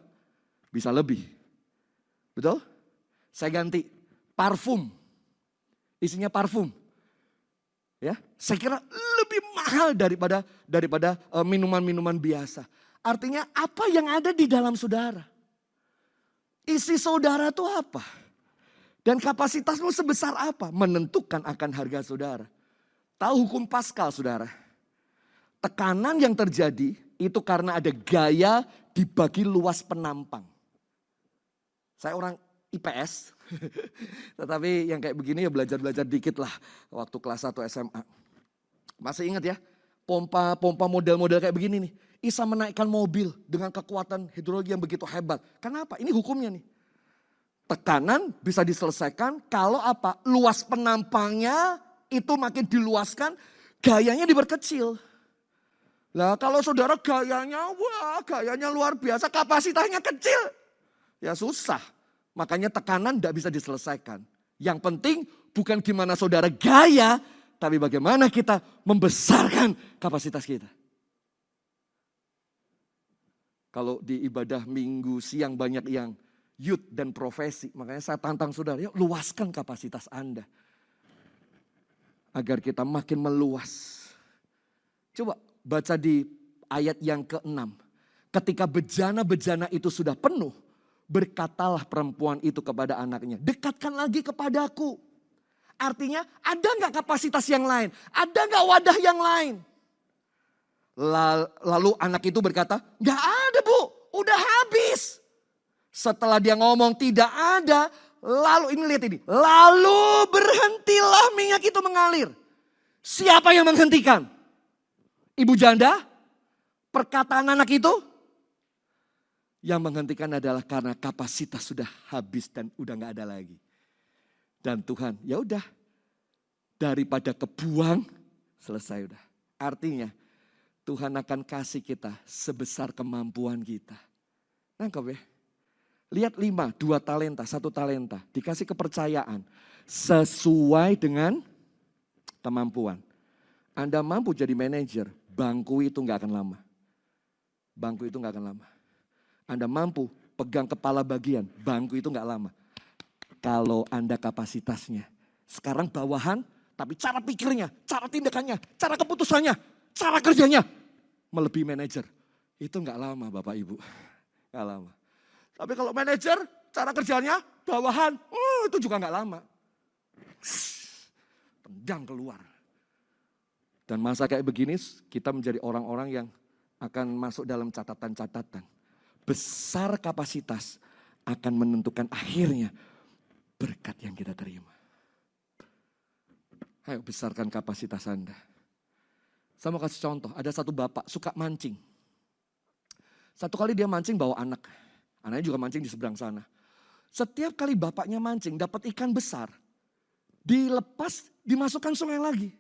Bisa lebih. Betul? Saya ganti. Parfum. Isinya parfum. Ya, saya kira lebih mahal daripada minuman-minuman biasa. Artinya apa yang ada di dalam saudara? Isi saudara itu apa? Dan kapasitasmu sebesar apa? Menentukan akan harga saudara. Tahu hukum Paskal saudara? Tekanan yang terjadi itu karena ada gaya dibagi luas penampang. Saya orang IPS, tetapi yang kayak begini ya belajar-belajar dikit lah waktu kelas 1 SMA. Masih ingat ya, pompa model-model kayak begini nih. Bisa menaikkan mobil dengan kekuatan hidrologi yang begitu hebat. Kenapa? Ini hukumnya nih. Tekanan bisa diselesaikan kalau apa? Luas penampangnya itu makin diluaskan, gayanya diperkecil. Lah kalau saudara gayanya luar biasa, kapasitasnya kecil. Ya susah. Makanya tekanan tidak bisa diselesaikan. Yang penting bukan gimana saudara gaya, tapi bagaimana kita membesarkan kapasitas kita. Kalau di ibadah minggu siang banyak yang youth dan profesi. Makanya saya tantang saudara, yuk luaskan kapasitas Anda. Agar kita makin meluas. Coba baca di ayat yang ke-6. Ketika bejana-bejana itu sudah penuh, berkatalah perempuan itu kepada anaknya, dekatkan lagi kepadaku. Artinya ada gak kapasitas yang lain? Ada gak wadah yang lain? Lalu anak itu berkata, gak ada bu, udah habis. Setelah dia ngomong tidak ada, lalu ini lihat ini. Lalu berhentilah minyak itu mengalir. Siapa yang menghentikan? Ibu janda? Perkataan anak itu? Yang menghentikan adalah karena kapasitas sudah habis dan udah gak ada lagi. Dan Tuhan, ya udah, daripada kebuang, selesai udah. Artinya Tuhan akan kasih kita sebesar kemampuan kita. Nangkep ya? Lihat 5, 2 talenta, 1 talenta. Dikasih kepercayaan sesuai dengan kemampuan. Anda mampu jadi manajer, bangku itu gak akan lama. Bangku itu gak akan lama. Anda mampu pegang kepala bagian, bangku itu gak lama. Kalau Anda kapasitasnya sekarang bawahan, tapi cara pikirnya, cara tindakannya, cara keputusannya, cara kerjanya melebihi manajer. Itu gak lama Bapak Ibu, gak lama. Tapi kalau manajer, cara kerjanya bawahan, itu juga gak lama. Tendang keluar. Dan masa kayak begini kita menjadi orang-orang yang akan masuk dalam catatan-catatan. Besar kapasitas akan menentukan akhirnya berkat yang kita terima. Ayo besarkan kapasitas Anda. Saya mau kasih contoh, ada satu bapak suka mancing. Satu kali dia mancing bawa anak. Anaknya juga mancing di seberang sana. Setiap kali bapaknya mancing dapat ikan besar. Dilepas, dimasukkan sungai lagi.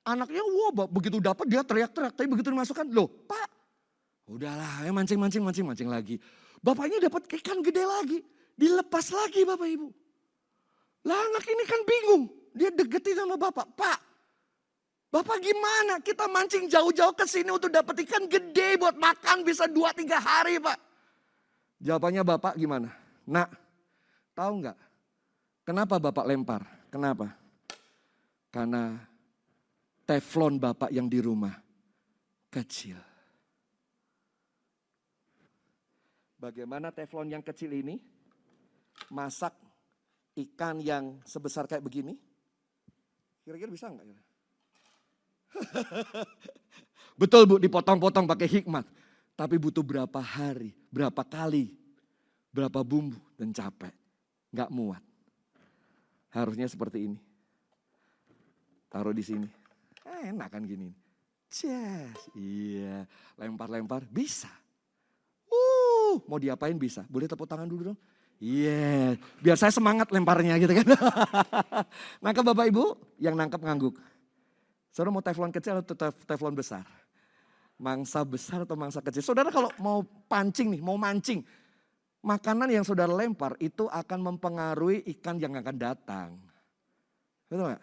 Anaknya begitu dapat dia teriak-teriak. Tapi begitu dimasukkan, loh pak, udahlah ya mancing lagi. Bapaknya dapat ikan gede lagi. Dilepas lagi Bapak Ibu. Lah anak ini kan bingung. Dia deketin sama bapak. Pak, bapak gimana? Kita mancing jauh-jauh ke sini untuk dapat ikan gede buat makan bisa 2-3 hari pak. Jawabannya bapak gimana? Nak, tahu nggak? Kenapa bapak lempar? Kenapa? Karena teflon bapak yang di rumah kecil. Bagaimana teflon yang kecil ini masak ikan yang sebesar kayak begini? Kira-kira bisa nggak? Betul Bu, dipotong-potong pakai hikmat. Tapi butuh berapa hari, berapa kali, berapa bumbu dan capek. Nggak muat. Harusnya seperti ini. Taruh di sini. Enak kan gini. Iya, lempar-lempar bisa. Mau diapain bisa? Boleh tepuk tangan dulu dong? Iya, biar saya semangat lemparnya gitu kan. Nangkep Bapak Ibu, yang nangkep ngangguk. Saudara mau teflon kecil atau teflon besar? Mangsa besar atau mangsa kecil? Saudara kalau mau pancing nih, mau mancing. Makanan yang saudara lempar itu akan mempengaruhi ikan yang akan datang. Betul gak?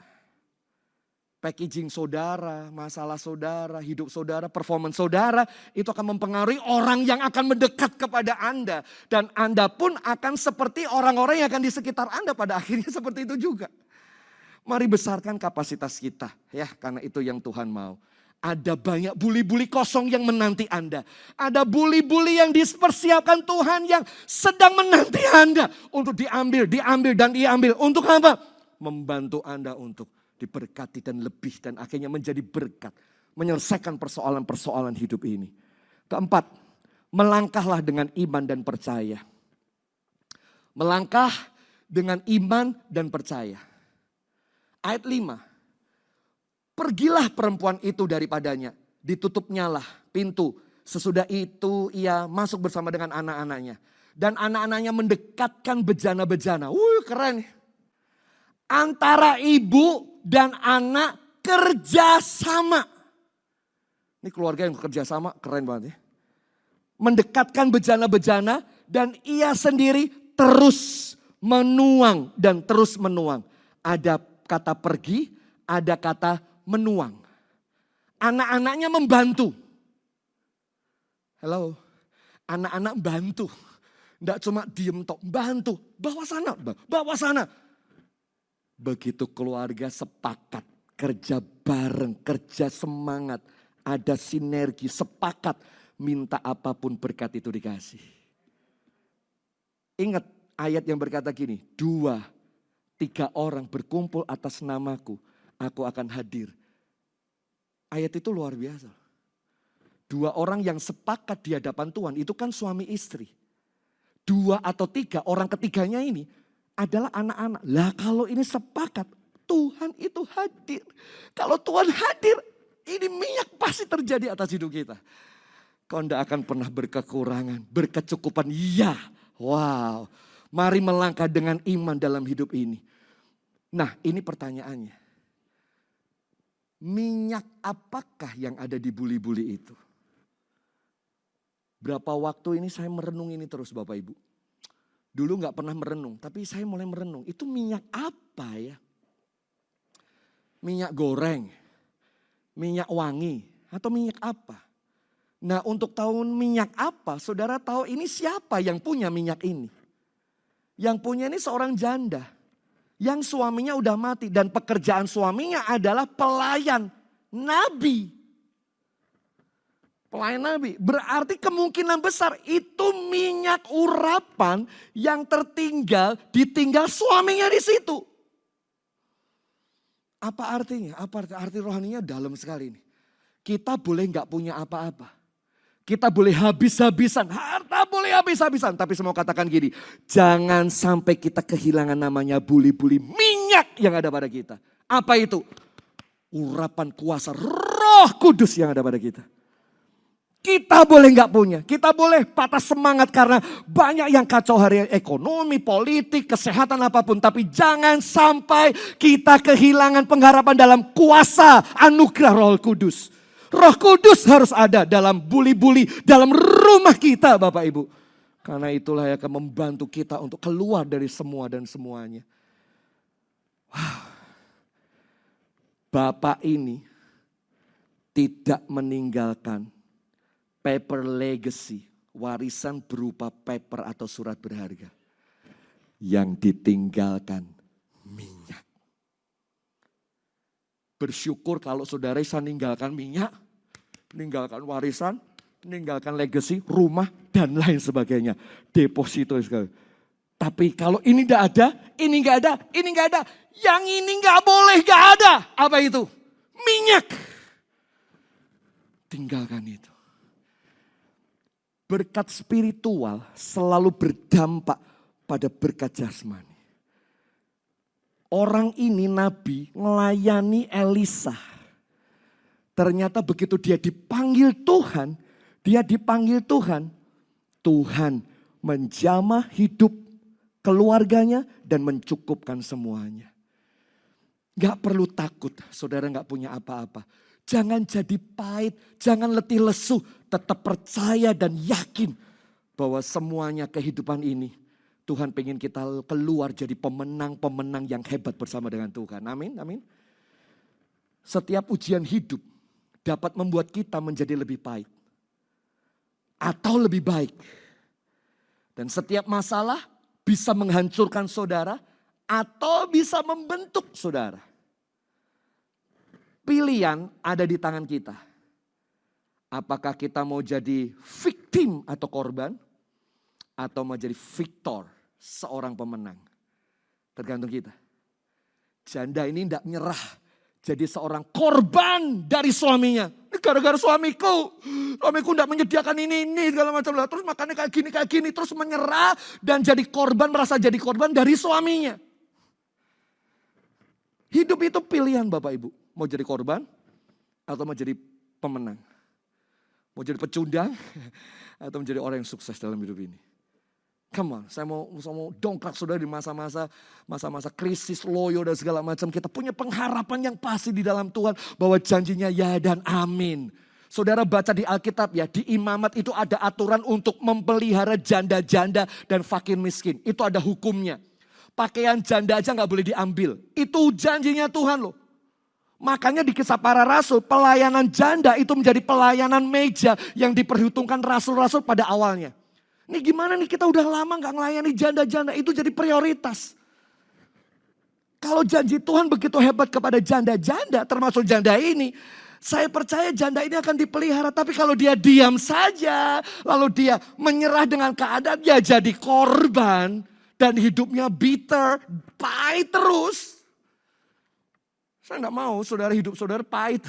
Packaging saudara, masalah saudara, hidup saudara, performance saudara, itu akan mempengaruhi orang yang akan mendekat kepada Anda. Dan Anda pun akan seperti orang-orang yang akan di sekitar Anda pada akhirnya seperti itu juga. Mari besarkan kapasitas kita ya, karena itu yang Tuhan mau. Ada banyak buli-buli kosong yang menanti Anda. Ada buli-buli yang dipersiapkan Tuhan yang sedang menanti Anda untuk diambil dan diambil. Untuk apa? Membantu Anda untuk diberkati dan lebih dan akhirnya menjadi berkat. Menyelesaikan persoalan-persoalan hidup ini. Keempat, melangkahlah dengan iman dan percaya. Melangkah dengan iman dan percaya. Ayat 5. Pergilah perempuan itu daripadanya. Ditutupnyalah pintu. Sesudah itu ia masuk bersama dengan anak-anaknya. Dan anak-anaknya mendekatkan bejana-bejana. Keren. Antara ibu dan anak kerjasama. Ini keluarga yang kerjasama keren banget ya. Mendekatkan bejana-bejana dan ia sendiri terus menuang dan terus menuang. Ada kata pergi, ada kata menuang. Anak-anaknya membantu. Halo, anak-anak bantu. Tidak cuma diem tok, bantu. Bawa sana, bawa sana. Begitu keluarga sepakat, kerja bareng, kerja semangat, ada sinergi, sepakat, minta apapun berkat itu dikasih. Ingat ayat yang berkata gini, 2, 3 orang berkumpul atas namaku, aku akan hadir. Ayat itu luar biasa. 2 orang yang sepakat di hadapan Tuhan, itu kan suami istri. 2 atau 3, orang ketiganya ini adalah anak-anak. Lah kalau ini sepakat, Tuhan itu hadir. Kalau Tuhan hadir, ini minyak pasti terjadi atas hidup kita. Kau tidak akan pernah berkekurangan, berkecukupan. Iya, wow. Mari melangkah dengan iman dalam hidup ini. Nah ini pertanyaannya. Minyak apakah yang ada di buli-buli itu? Berapa waktu ini saya merenung ini terus Bapak Ibu. Dulu gak pernah merenung, tapi saya mulai merenung. Itu minyak apa ya? Minyak goreng, minyak wangi, atau minyak apa? Nah untuk tahu minyak apa, saudara tahu ini siapa yang punya minyak ini? Yang punya ini seorang janda. Yang suaminya udah mati dan pekerjaan suaminya adalah pelayan nabi. Pelayan nabi. Berarti kemungkinan besar itu minyak urapan yang ditinggal suaminya di situ. Apa artinya? Arti rohaninya dalam sekali ini. Kita boleh nggak punya apa-apa. Kita boleh habis-habisan, harta boleh habis-habisan. Tapi saya mau katakan gini, jangan sampai kita kehilangan namanya buli-buli minyak yang ada pada kita. Apa itu? Urapan kuasa Roh Kudus yang ada pada kita. Kita boleh nggak punya, kita boleh patah semangat karena banyak yang kacau hari ekonomi, politik, kesehatan apapun. Tapi jangan sampai kita kehilangan pengharapan dalam kuasa anugerah Roh Kudus. Roh Kudus harus ada dalam buli-buli, dalam rumah kita Bapak Ibu. Karena itulah yang akan membantu kita untuk keluar dari semua dan semuanya. Wow. Bapak ini tidak meninggalkan paper legacy, warisan berupa paper atau surat berharga. Yang ditinggalkan minyak. Bersyukur kalau saudara bisa meninggalkan minyak, meninggalkan warisan, meninggalkan legacy, rumah dan lain sebagainya. Deposito segala. Tapi kalau ini tidak ada, ini nggak ada, ini nggak ada. Yang ini nggak boleh, nggak ada. Apa itu? Minyak. Tinggalkan itu. Berkat spiritual selalu berdampak pada berkat jasmani. Orang ini nabi melayani Elisa. Ternyata begitu dia dipanggil Tuhan, Tuhan menjamah hidup keluarganya dan mencukupkan semuanya. Gak perlu takut, saudara gak punya apa-apa. Jangan jadi pahit, jangan letih lesu, tetap percaya dan yakin bahwa semuanya kehidupan ini Tuhan pengen kita keluar jadi pemenang-pemenang yang hebat bersama dengan Tuhan. Amin, amin. setiap ujian hidup dapat membuat kita menjadi lebih baik. Atau lebih baik. Dan setiap masalah bisa menghancurkan saudara atau bisa membentuk saudara. Pilihan ada di tangan kita. Apakah kita mau jadi victim atau korban, atau mau jadi victor, seorang pemenang. Tergantung kita. Janda ini tidak menyerah jadi seorang korban dari suaminya. Gara-gara suamiku tidak menyediakan ini segala macam. Terus makannya kayak gini, terus menyerah dan jadi korban, merasa jadi korban dari suaminya. Hidup itu pilihan Bapak Ibu. Mau jadi korban atau mau jadi pemenang. Mau jadi pecundang atau menjadi orang yang sukses dalam hidup ini. Come on, saya mau dongkrak saudara di masa-masa krisis, loyo dan segala macam. Kita punya pengharapan yang pasti di dalam Tuhan bahwa janjinya ya dan amin. Saudara baca di Alkitab ya, di imamat itu ada aturan untuk memelihara janda-janda dan fakir miskin. Itu ada hukumnya. Pakaian janda aja gak boleh diambil. Itu janjinya Tuhan loh. Makanya di Kisah Para Rasul, pelayanan janda itu menjadi pelayanan meja yang diperhitungkan rasul-rasul pada awalnya. Ini gimana nih, kita udah lama gak ngelayani janda-janda, itu jadi prioritas. Kalau janji Tuhan begitu hebat kepada janda-janda, termasuk janda ini, saya percaya janda ini akan dipelihara. Tapi kalau dia diam saja, lalu dia menyerah dengan keadaan, ya jadi korban. Dan hidupnya bitter, pahit terus. Saya enggak mau saudara hidup saudara pahit.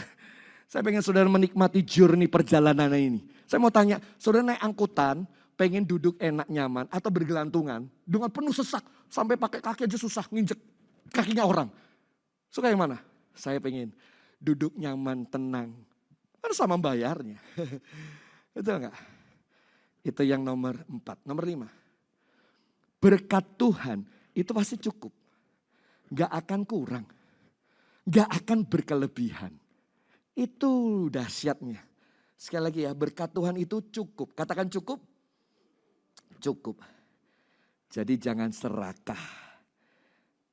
Saya pengen saudara menikmati journey perjalanan ini. Saya mau tanya, saudara naik angkutan, pengen duduk enak nyaman atau bergelantungan dengan penuh sesak. Sampai pakai kaki aja susah nginjek kakinya orang. Suka yang mana? Saya pengen duduk nyaman, tenang. Kan sama bayarnya. Betul enggak? Itu yang nomor 4. Nomor 5. Berkat Tuhan itu pasti cukup. Gak akan kurang. Gak akan berkelebihan. Itu dahsyatnya. Sekali lagi ya, berkat Tuhan itu cukup. Katakan cukup. Cukup. Jadi jangan serakah.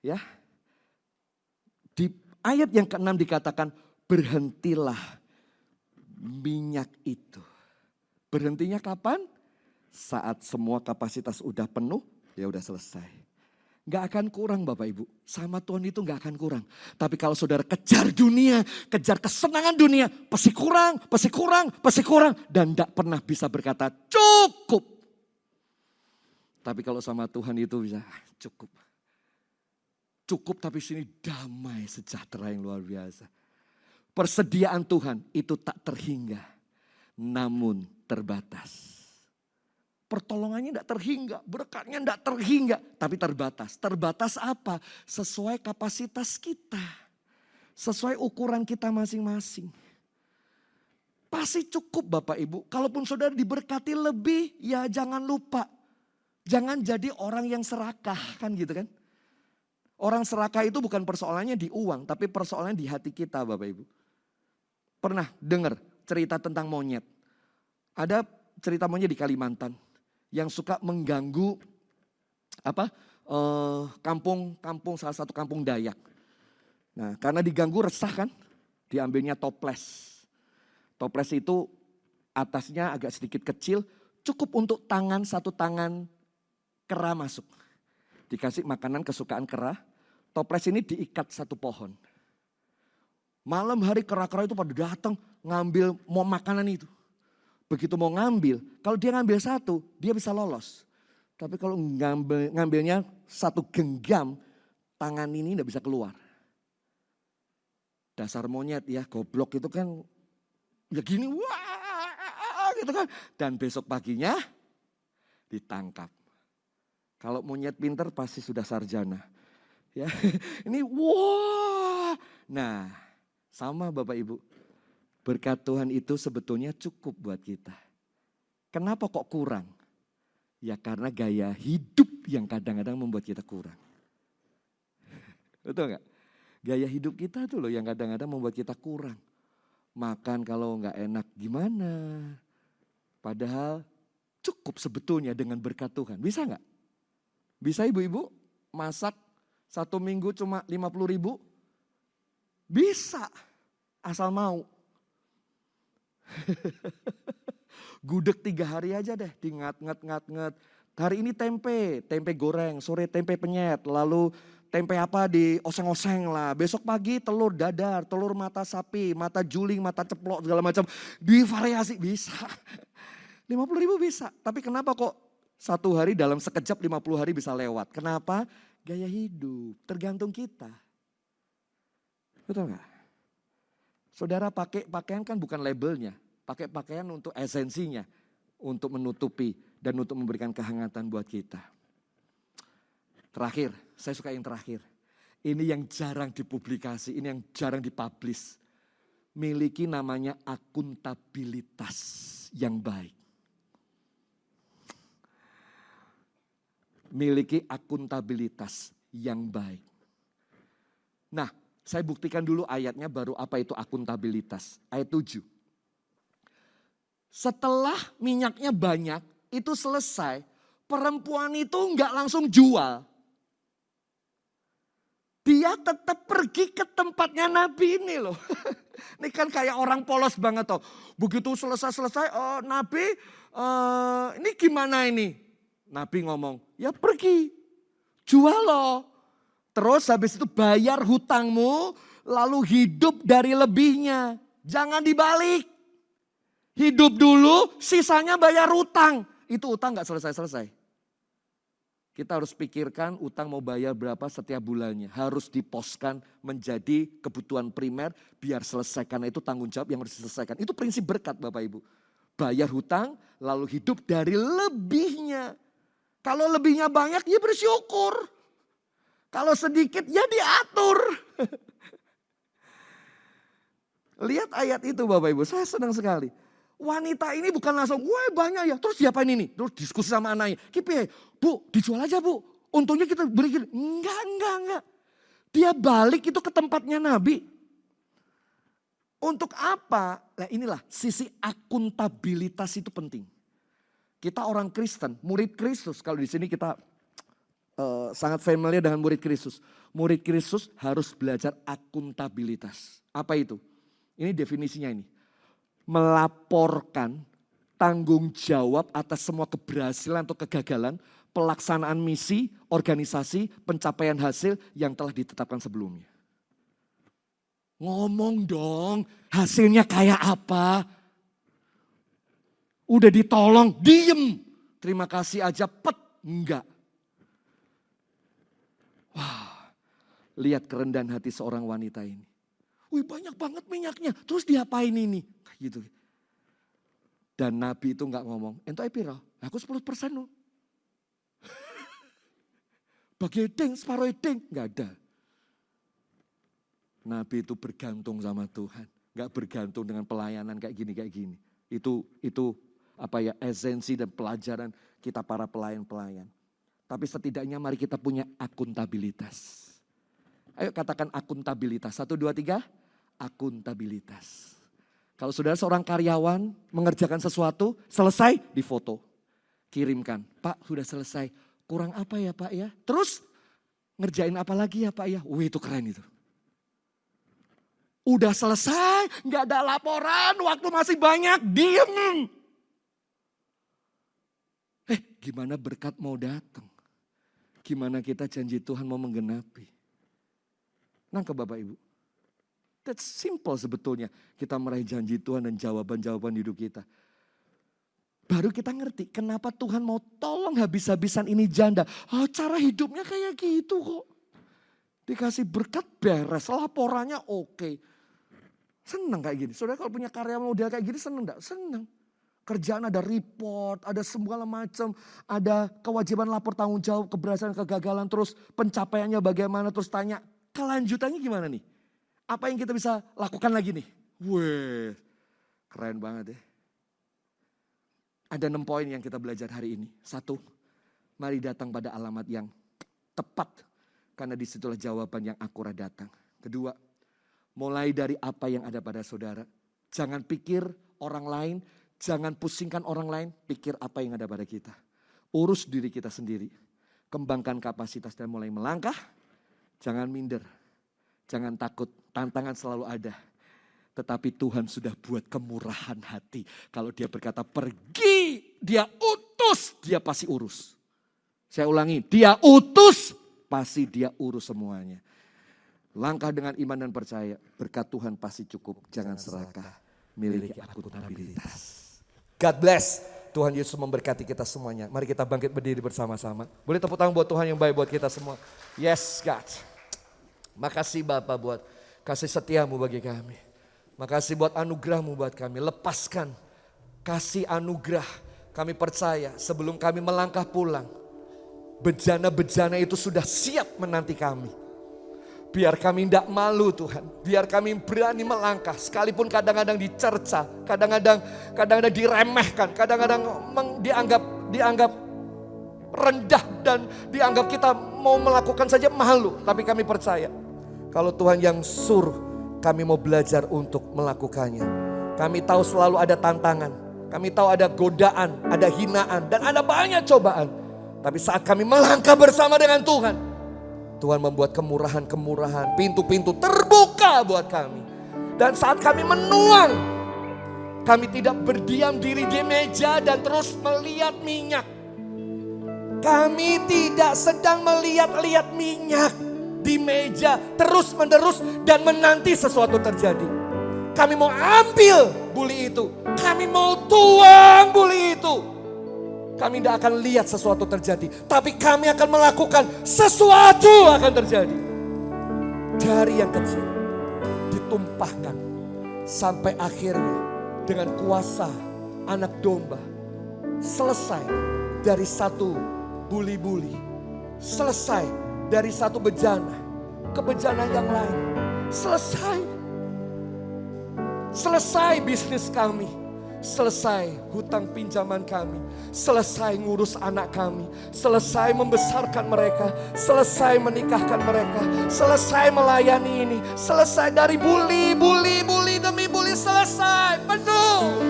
Ya. Di ayat yang ke-6 dikatakan, berhentilah minyak itu. Berhentinya kapan? Saat semua kapasitas udah penuh, ya udah selesai. Gak akan kurang Bapak Ibu. Sama Tuhan itu gak akan kurang. Tapi kalau saudara kejar dunia, kejar kesenangan dunia, pasti kurang, pasti kurang, pasti kurang. Dan gak pernah bisa berkata cukup. Tapi kalau sama Tuhan itu bisa cukup. Cukup tapi sini damai sejahtera yang luar biasa. Persediaan Tuhan itu tak terhingga. Namun terbatas. Pertolongannya tidak terhingga, berkatnya tidak terhingga, tapi terbatas. Terbatas apa? Sesuai kapasitas kita. Sesuai ukuran kita masing-masing. Pasti cukup Bapak Ibu. Kalaupun saudara diberkati lebih, ya jangan lupa. Jangan jadi orang yang serakah, kan gitu kan. Orang serakah itu bukan persoalannya di uang, tapi persoalannya di hati kita Bapak Ibu. Pernah dengar cerita tentang monyet. Ada cerita monyet di Kalimantan yang suka mengganggu kampung salah satu kampung Dayak. Nah, karena diganggu resah kan, diambilnya toples. Toples itu atasnya agak sedikit kecil, cukup untuk satu tangan kera masuk. Dikasih makanan kesukaan kera, toples ini diikat satu pohon. Malam hari kera-kera itu pada datang ngambil mau makanan itu. Begitu mau ngambil, kalau dia ngambil satu, dia bisa lolos. Tapi kalau ngambilnya satu genggam, tangan ini tidak bisa keluar. Dasar monyet ya, goblok itu kan, ya gini, wah gitu kan. Dan besok paginya ditangkap. Kalau monyet pinter pasti sudah sarjana. Ya, ini wah. Nah, sama Bapak Ibu. Berkat Tuhan itu sebetulnya cukup buat kita. Kenapa kok kurang? Ya karena gaya hidup yang kadang-kadang membuat kita kurang. Betul gak? Gaya hidup kita tuh loh yang kadang-kadang membuat kita kurang. Makan kalau gak enak gimana? Padahal cukup sebetulnya dengan berkat Tuhan. Bisa gak? Bisa ibu-ibu masak 1 minggu cuma 50.000? Bisa. asal mau. Gudeg 3 hari aja deh, ngat. Hari ini tempe goreng, sore tempe penyet, lalu tempe apa di oseng-oseng lah. Besok pagi telur dadar, telur mata sapi, mata juling, mata ceplok segala macam. Divariasi bisa. 50.000 bisa, tapi kenapa kok 1 hari dalam sekejap 50 hari bisa lewat? Kenapa? Gaya hidup, tergantung kita. Betul nggak? Saudara pakai pakaian kan bukan labelnya, pakai pakaian untuk esensinya, untuk menutupi dan untuk memberikan kehangatan buat kita. Terakhir, saya suka yang terakhir. Ini yang jarang dipublikasi, ini yang jarang dipublish. Miliki namanya akuntabilitas yang baik. Miliki akuntabilitas yang baik. Nah, saya buktikan dulu ayatnya baru apa itu akuntabilitas. Ayat 7. Setelah minyaknya banyak, itu selesai. Perempuan itu enggak langsung jual. Dia tetap pergi ke tempatnya Nabi ini loh. Ini kan kayak orang polos banget toh. Begitu selesai, oh Nabi ini gimana ini? Nabi ngomong, ya pergi, jual loh. Terus habis itu bayar hutangmu, lalu hidup dari lebihnya. Jangan dibalik. Hidup dulu, sisanya bayar hutang. Itu utang gak selesai-selesai. Kita harus pikirkan utang mau bayar berapa setiap bulannya. Harus diposkan menjadi kebutuhan primer biar selesai. Karena itu tanggung jawab yang harus diselesaikan. Itu prinsip berkat Bapak Ibu. Bayar hutang, lalu hidup dari lebihnya. Kalau lebihnya banyak, ya bersyukur. Kalau sedikit, ya diatur. Lihat ayat itu Bapak Ibu, saya senang sekali. Wanita ini bukan langsung, wah banyak ya, terus diapain ini? Terus diskusi sama anaknya, kipi bu dijual aja bu, untungnya kita beri. Enggak. Dia balik itu ke tempatnya Nabi. Untuk apa? Nah inilah sisi akuntabilitas itu penting. Kita orang Kristen, murid Kristus. Kalau di sini kita sangat familiar dengan murid Kristus. Murid Kristus harus belajar akuntabilitas. Apa itu? Ini definisinya ini. Melaporkan tanggung jawab atas semua keberhasilan atau kegagalan, pelaksanaan misi, organisasi, pencapaian hasil yang telah ditetapkan sebelumnya. Ngomong dong, hasilnya kayak apa? Udah ditolong, diem. Terima kasih aja, enggak. Wah, lihat kerendahan hati seorang wanita ini. Wih banyak banget minyaknya, terus diapain ini? Kayak gitu. Dan Nabi itu enggak ngomong, ento piro? Aku 10% loh. Bagi edeng, separuh edeng, enggak ada. Nabi itu bergantung sama Tuhan, enggak bergantung dengan pelayanan kayak gini. Itu apa ya, esensi dan pelajaran kita para pelayan-pelayan. Tapi setidaknya mari kita punya akuntabilitas. Ayo katakan akuntabilitas. 1, 2, 3. Akuntabilitas. Kalau saudara seorang karyawan mengerjakan sesuatu, selesai difoto. Kirimkan. Pak sudah selesai. Kurang apa ya Pak ya? Terus ngerjain apa lagi ya Pak ya? Wih itu keren itu. Udah selesai, gak ada laporan, waktu masih banyak, diem. Gimana berkat mau datang? Gimana kita janji Tuhan mau menggenapi? Nangkep Bapak Ibu? That's simple sebetulnya. Kita meraih janji Tuhan dan jawaban-jawaban hidup kita. Baru kita ngerti kenapa Tuhan mau tolong habis-habisan ini janda. Oh cara hidupnya kayak gitu kok. Dikasih berkat beres, laporannya oke. Senang kayak gini. Saudara kalau punya karyawan model kayak gini senang enggak? Senang. Kerjaan ada report, ada segala macam, ada kewajiban lapor tanggung jawab, keberhasilan, kegagalan, terus pencapaiannya bagaimana, terus tanya kelanjutannya gimana nih? Apa yang kita bisa lakukan lagi nih? Wih, keren banget ya. Ada 6 poin yang kita belajar hari ini. 1, mari datang pada alamat yang tepat, karena disitulah jawaban yang akurat datang. 2, mulai dari apa yang ada pada saudara. Jangan pikir orang lain, jangan pusingkan orang lain, pikir apa yang ada pada kita. Urus diri kita sendiri. Kembangkan kapasitas dan mulai melangkah. Jangan minder. Jangan takut. Tantangan selalu ada. Tetapi Tuhan sudah buat kemurahan hati. Kalau dia berkata pergi, dia utus, dia pasti urus. Saya ulangi, dia utus, pasti dia urus semuanya. Langkah dengan iman dan percaya, berkat Tuhan pasti cukup. Jangan serakah, miliki akuntabilitas. God bless. Tuhan Yesus memberkati kita semuanya. Mari kita bangkit berdiri bersama-sama. Boleh tepuk tangan buat Tuhan yang baik buat kita semua. Yes God. Makasih Bapak buat kasih setiamu bagi kami. Makasih buat anugerahmu buat kami. Lepaskan kasih anugerah. Kami percaya sebelum kami melangkah pulang, bejana-bejana itu sudah siap menanti kami. Biar kami tidak malu Tuhan. Biar kami berani melangkah. Sekalipun kadang-kadang dicerca. Kadang-kadang diremehkan. Kadang-kadang dianggap rendah. Dan dianggap kita mau melakukan saja malu. Tapi kami percaya. Kalau Tuhan yang suruh, kami mau belajar untuk melakukannya. Kami tahu selalu ada tantangan. Kami tahu ada godaan, ada hinaan. Dan ada banyak cobaan. Tapi saat kami melangkah bersama dengan Tuhan, Tuhan membuat kemurahan-kemurahan, pintu-pintu terbuka buat kami. Dan saat kami menuang, kami tidak berdiam diri di meja dan terus melihat minyak. Kami tidak sedang melihat-lihat minyak di meja terus menerus dan menanti sesuatu terjadi. Kami mau ambil buli itu. Kami mau tuang buli itu. Kami tidak akan lihat sesuatu terjadi. Tapi kami akan melakukan sesuatu akan terjadi. Dari yang kecil ditumpahkan sampai akhirnya dengan kuasa anak domba. Selesai dari satu buli-buli. Selesai dari satu bejana ke bejana yang lain. Selesai bisnis kami. Selesai hutang pinjaman kami. Selesai ngurus anak kami. Selesai membesarkan mereka. Selesai menikahkan mereka. Selesai melayani ini. Selesai dari buli demi buli. Selesai penuh.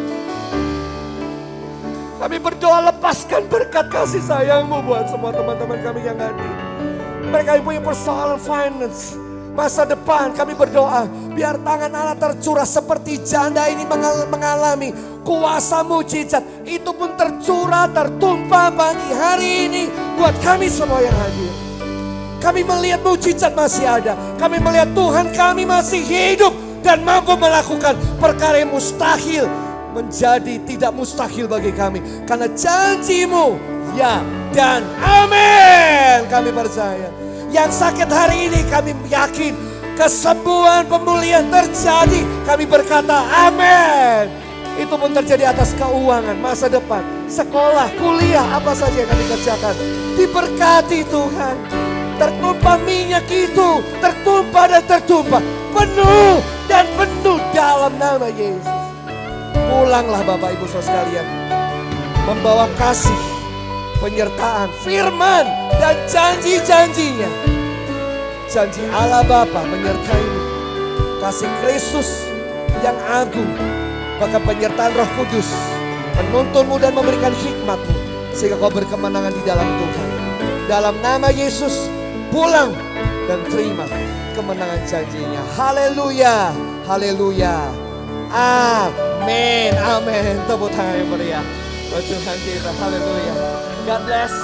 Kami berdoa lepaskan berkat kasih sayangmu buat semua teman-teman kami yang hadir. Mereka yang punya persoalan finance, masa depan, kami berdoa biar tangan Allah tercurah seperti janda ini mengalami kuasa mujizat. Itu pun tercurah, tertumpah pagi hari ini buat kami semua yang hadir. Kami melihat mujizat masih ada. Kami melihat Tuhan kami masih hidup dan mampu melakukan perkara yang mustahil menjadi tidak mustahil bagi kami. Karena janjimu ya dan amin. Kami percaya. Yang sakit hari ini kami yakin kesembuhan, pemulihan terjadi. Kami berkata amin. Itu pun terjadi atas keuangan, masa depan, sekolah, kuliah, apa saja yang kami kerjakan. Diberkati Tuhan. Tertumpah minyak itu, tertumpah dan tertumpah. Penuh dan penuh dalam nama Yesus. Pulanglah Bapak Ibu Saudara sekalian. Membawa kasih, penyertaan, firman dan janji-janjinya. Janji Allah Bapa menyertaimu. Kasih Kristus yang agung. Bahkan penyertaan Roh Kudus menuntunmu dan memberikan hikmatmu. Sehingga kau berkemenangan di dalam Tuhan. Dalam nama Yesus pulang dan terima kemenangan janjinya. Haleluya, haleluya. Amin, amin. Tepuk tangan yang meriah. Tuhan kita, haleluya. God bless.